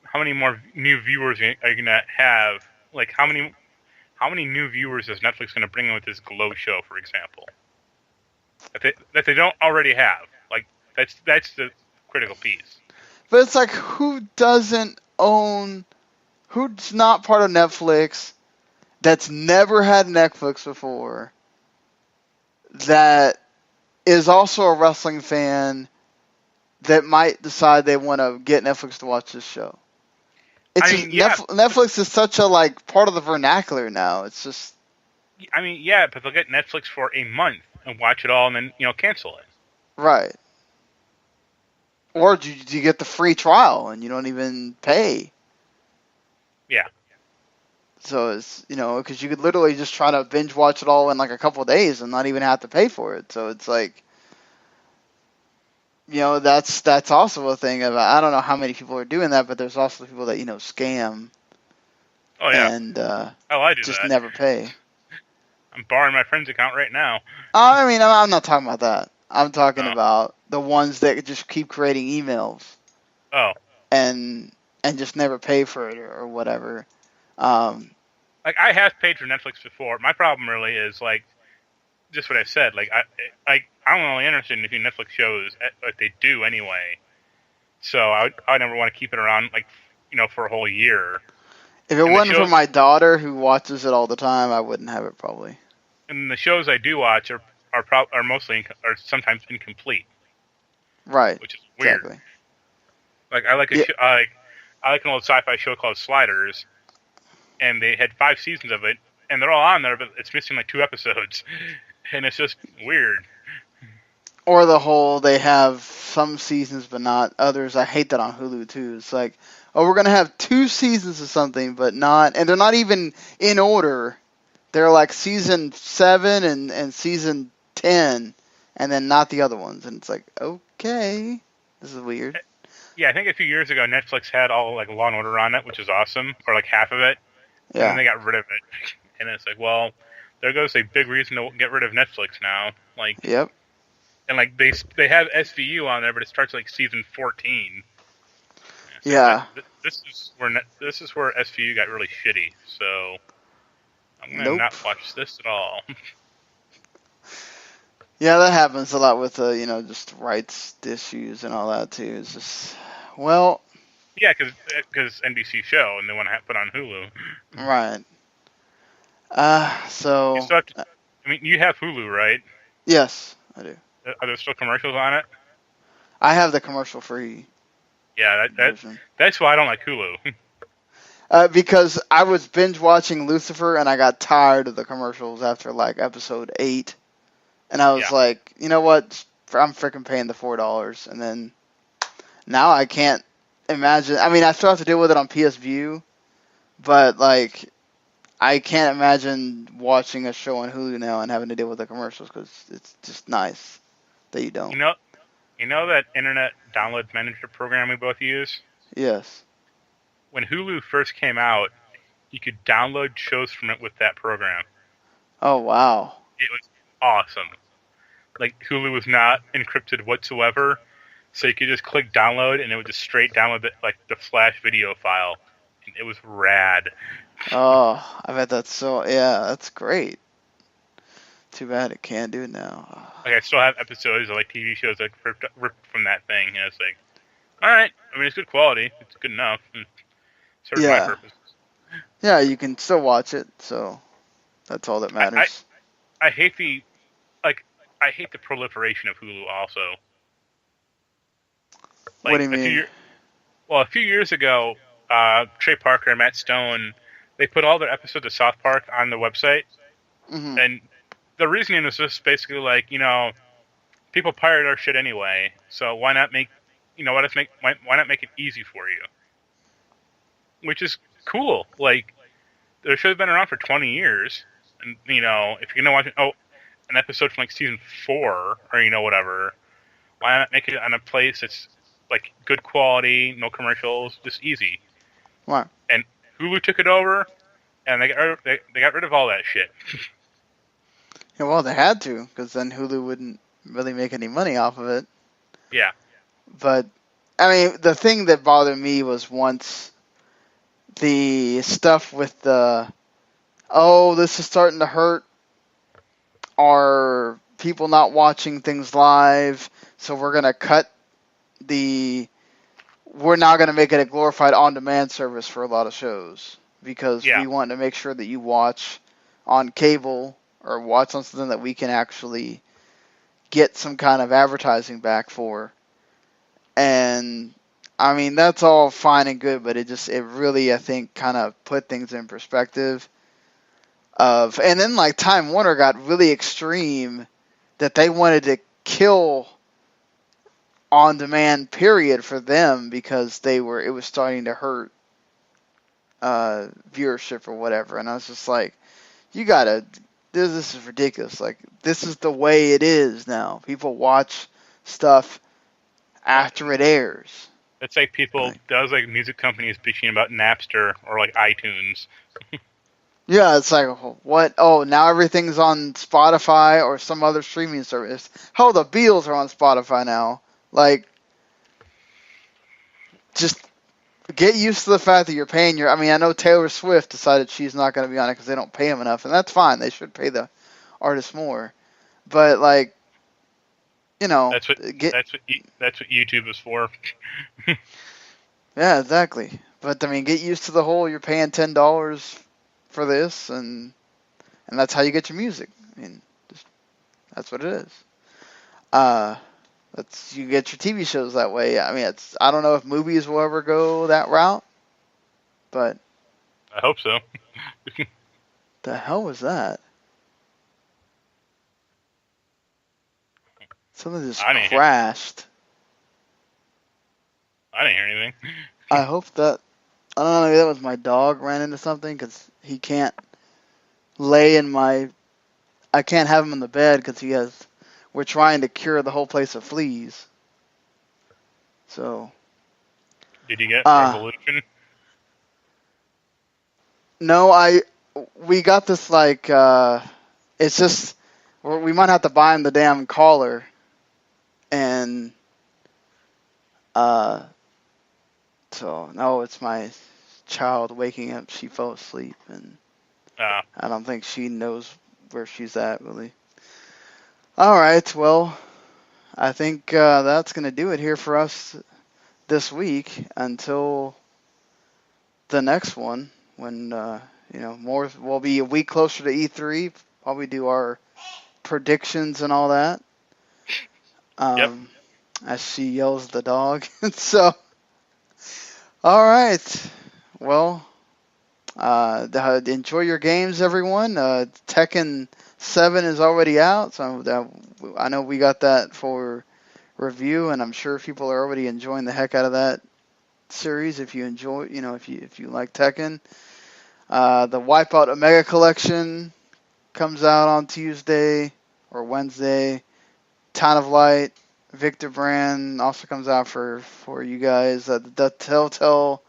Speaker 3: how many more new viewers are you gonna have? Like how many new viewers is Netflix gonna bring in with this Glow show, for example? That they don't already have. Like that's the critical piece.
Speaker 2: But it's like who's not part of Netflix, that's never had Netflix before, that is also a wrestling fan, that might decide they want to get Netflix to watch this show. Netflix is such a like part of the vernacular now. It's just.
Speaker 3: I mean, yeah, but they'll get Netflix for a month and watch it all, and then cancel it.
Speaker 2: Right. Or do you get the free trial and you don't even pay?
Speaker 3: Yeah.
Speaker 2: So it's because you could literally just try to binge watch it all in like a couple of days and not even have to pay for it. So it's like. That's also a thing of I don't know how many people are doing that, but there's also people that scam.
Speaker 3: Oh yeah.
Speaker 2: And
Speaker 3: I do
Speaker 2: just
Speaker 3: that.
Speaker 2: never pay.
Speaker 3: I'm borrowing my friend's account right now.
Speaker 2: I mean, I'm not talking about that. I'm talking about the ones that just keep creating emails.
Speaker 3: Oh.
Speaker 2: And just never pay for it or whatever.
Speaker 3: Like I have paid for Netflix before. My problem really is like just what I said. Like I'm only interested in a few Netflix shows like they do anyway. So I never want to keep it around like for a whole year.
Speaker 2: If it wasn't for my daughter who watches it all the time, I wouldn't have it probably.
Speaker 3: And the shows I do watch are mostly are sometimes incomplete.
Speaker 2: Right.
Speaker 3: Which is weird.
Speaker 2: Exactly.
Speaker 3: Like I like I like an old sci-fi show called Sliders, and they had 5 seasons of it, and they're all on there, but it's missing like 2 episodes, and it's just weird.
Speaker 2: Or the whole they have some seasons but not others. I hate that on Hulu too. It's like, oh, we're gonna have 2 seasons of something, but not, and they're not even in order. They're like season 7 and season 10, and then not the other ones. And it's like, okay, this is weird.
Speaker 3: Yeah, I think a few years ago Netflix had all like Law and Order on it, which is awesome, or like half of it. Yeah. And then they got rid of it, and it's like, well, there goes a big reason to get rid of Netflix now. Like,
Speaker 2: yep.
Speaker 3: And like they have SVU on there, but it starts like season 14. So
Speaker 2: yeah.
Speaker 3: This is where SVU got really shitty. So I'm gonna not watch this at all.
Speaker 2: Yeah, that happens a lot with just rights issues and all that too. It's just well.
Speaker 3: Yeah, because NBC show and they want to put on Hulu.
Speaker 2: Right. So.
Speaker 3: You still have to, I mean, you have Hulu, right?
Speaker 2: Yes, I do.
Speaker 3: Are there still commercials on it?
Speaker 2: I have the commercial free.
Speaker 3: Yeah, that's why I don't like Hulu.
Speaker 2: Because I was binge watching Lucifer and I got tired of the commercials after like episode 8, and I was like, you know what? I'm freaking paying the $4, and then now I can't imagine. I mean, I still have to deal with it on PS View, but like I can't imagine watching a show on Hulu now and having to deal with the commercials because it's just nice that you don't.
Speaker 3: You know that internet download manager program we both use?
Speaker 2: Yes.
Speaker 3: When Hulu first came out, you could download shows from it with that program.
Speaker 2: Oh, wow.
Speaker 3: It was awesome. Like, Hulu was not encrypted whatsoever, so you could just click download, and it would just straight download the Flash video file. And it was rad.
Speaker 2: Oh, I bet that's that's great. Too bad it can't do it now.
Speaker 3: Like, I still have episodes of like TV shows that ripped from that thing, and it's like, all right. I mean, it's good quality. It's good enough. And serves my purpose.
Speaker 2: Yeah, you can still watch it, so that's all that matters.
Speaker 3: I hate the proliferation of Hulu also. Like,
Speaker 2: What do you mean?
Speaker 3: A few years ago, Trey Parker and Matt Stone, they put all their episodes of South Park on the website, and the reasoning was just basically like, people pirate our shit anyway, so why not make it easy for you? Which is cool. Like, the show's been around for 20 years, and if you're gonna watch an episode from like season 4 or whatever, why not make it on a place that's like good quality, no commercials, just easy?
Speaker 2: Right.
Speaker 3: And Hulu took it over, and they got rid of all that shit.
Speaker 2: Yeah, well, they had to, because then Hulu wouldn't really make any money off of it.
Speaker 3: Yeah.
Speaker 2: But, I mean, the thing that bothered me was once the stuff with this is starting to hurt our people not watching things live, so we're going to cut we're now going to make it a glorified on-demand service for a lot of shows, because we want to make sure that you watch on cable or watch on something that we can actually get some kind of advertising back for. And I mean, that's all fine and good, but it really, I think, kind of put things in perspective and then like Time Warner got really extreme that they wanted to kill on demand period for them because it was starting to hurt viewership or whatever. And I was just like, this is ridiculous. Like, this is the way it is now. People watch stuff after it airs.
Speaker 3: It's like that was like music companies bitching about Napster or like iTunes.
Speaker 2: Yeah, it's like, what? Oh, now everything's on Spotify or some other streaming service. Hell, the Beatles are on Spotify now. Like, just get used to the fact that you're paying I mean, I know Taylor Swift decided she's not going to be on it because they don't pay him enough, and that's fine. They should pay the artists more. But, like,
Speaker 3: that's what YouTube is for.
Speaker 2: Yeah, exactly. But, I mean, get used to the whole you're paying $10 for this, and that's how you get your music. I mean, that's what it is. You get your TV shows that way. I mean, I don't know if movies will ever go that route, but
Speaker 3: I hope so.
Speaker 2: The hell was that? Something just crashed.
Speaker 3: I didn't hear anything.
Speaker 2: I hope that... I don't know, maybe that was my dog ran into something, because he can't lay in my... I can't have him in the bed, because we're trying to cure the whole place of fleas. So...
Speaker 3: Did you get Revolution?
Speaker 2: No, we got this, like, it's just... We might have to buy him the damn collar, and... So, no, it's my child waking up. She fell asleep, and I don't think she knows where she's at, really. All right, well, I think that's going to do it here for us this week until the next one, when, we'll be a week closer to E3, probably do our predictions and all that.
Speaker 3: Yep.
Speaker 2: As she yells at the dog. So... All right. Well, enjoy your games, everyone. Tekken 7 is already out, so I know we got that for review, and I'm sure people are already enjoying the heck out of that series. If you enjoy, if you like Tekken, the Wipeout Omega Collection comes out on Tuesday or Wednesday. Town of Light. Victor Vran also comes out for you guys. The Telltale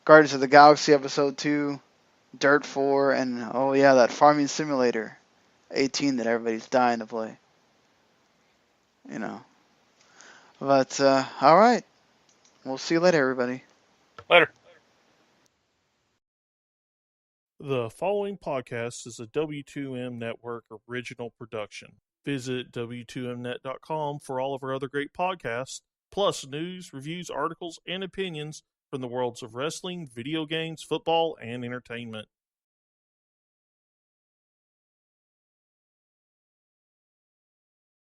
Speaker 2: Guardians of the Galaxy Episode 2, Dirt 4, and that Farming Simulator 18 that everybody's dying to play. But, all right. We'll see you later, everybody.
Speaker 3: Later.
Speaker 1: The following podcast is a W2M Network original production. Visit W2Mnet.com for all of our other great podcasts, plus news, reviews, articles, and opinions from the worlds of wrestling, video games, football, and entertainment.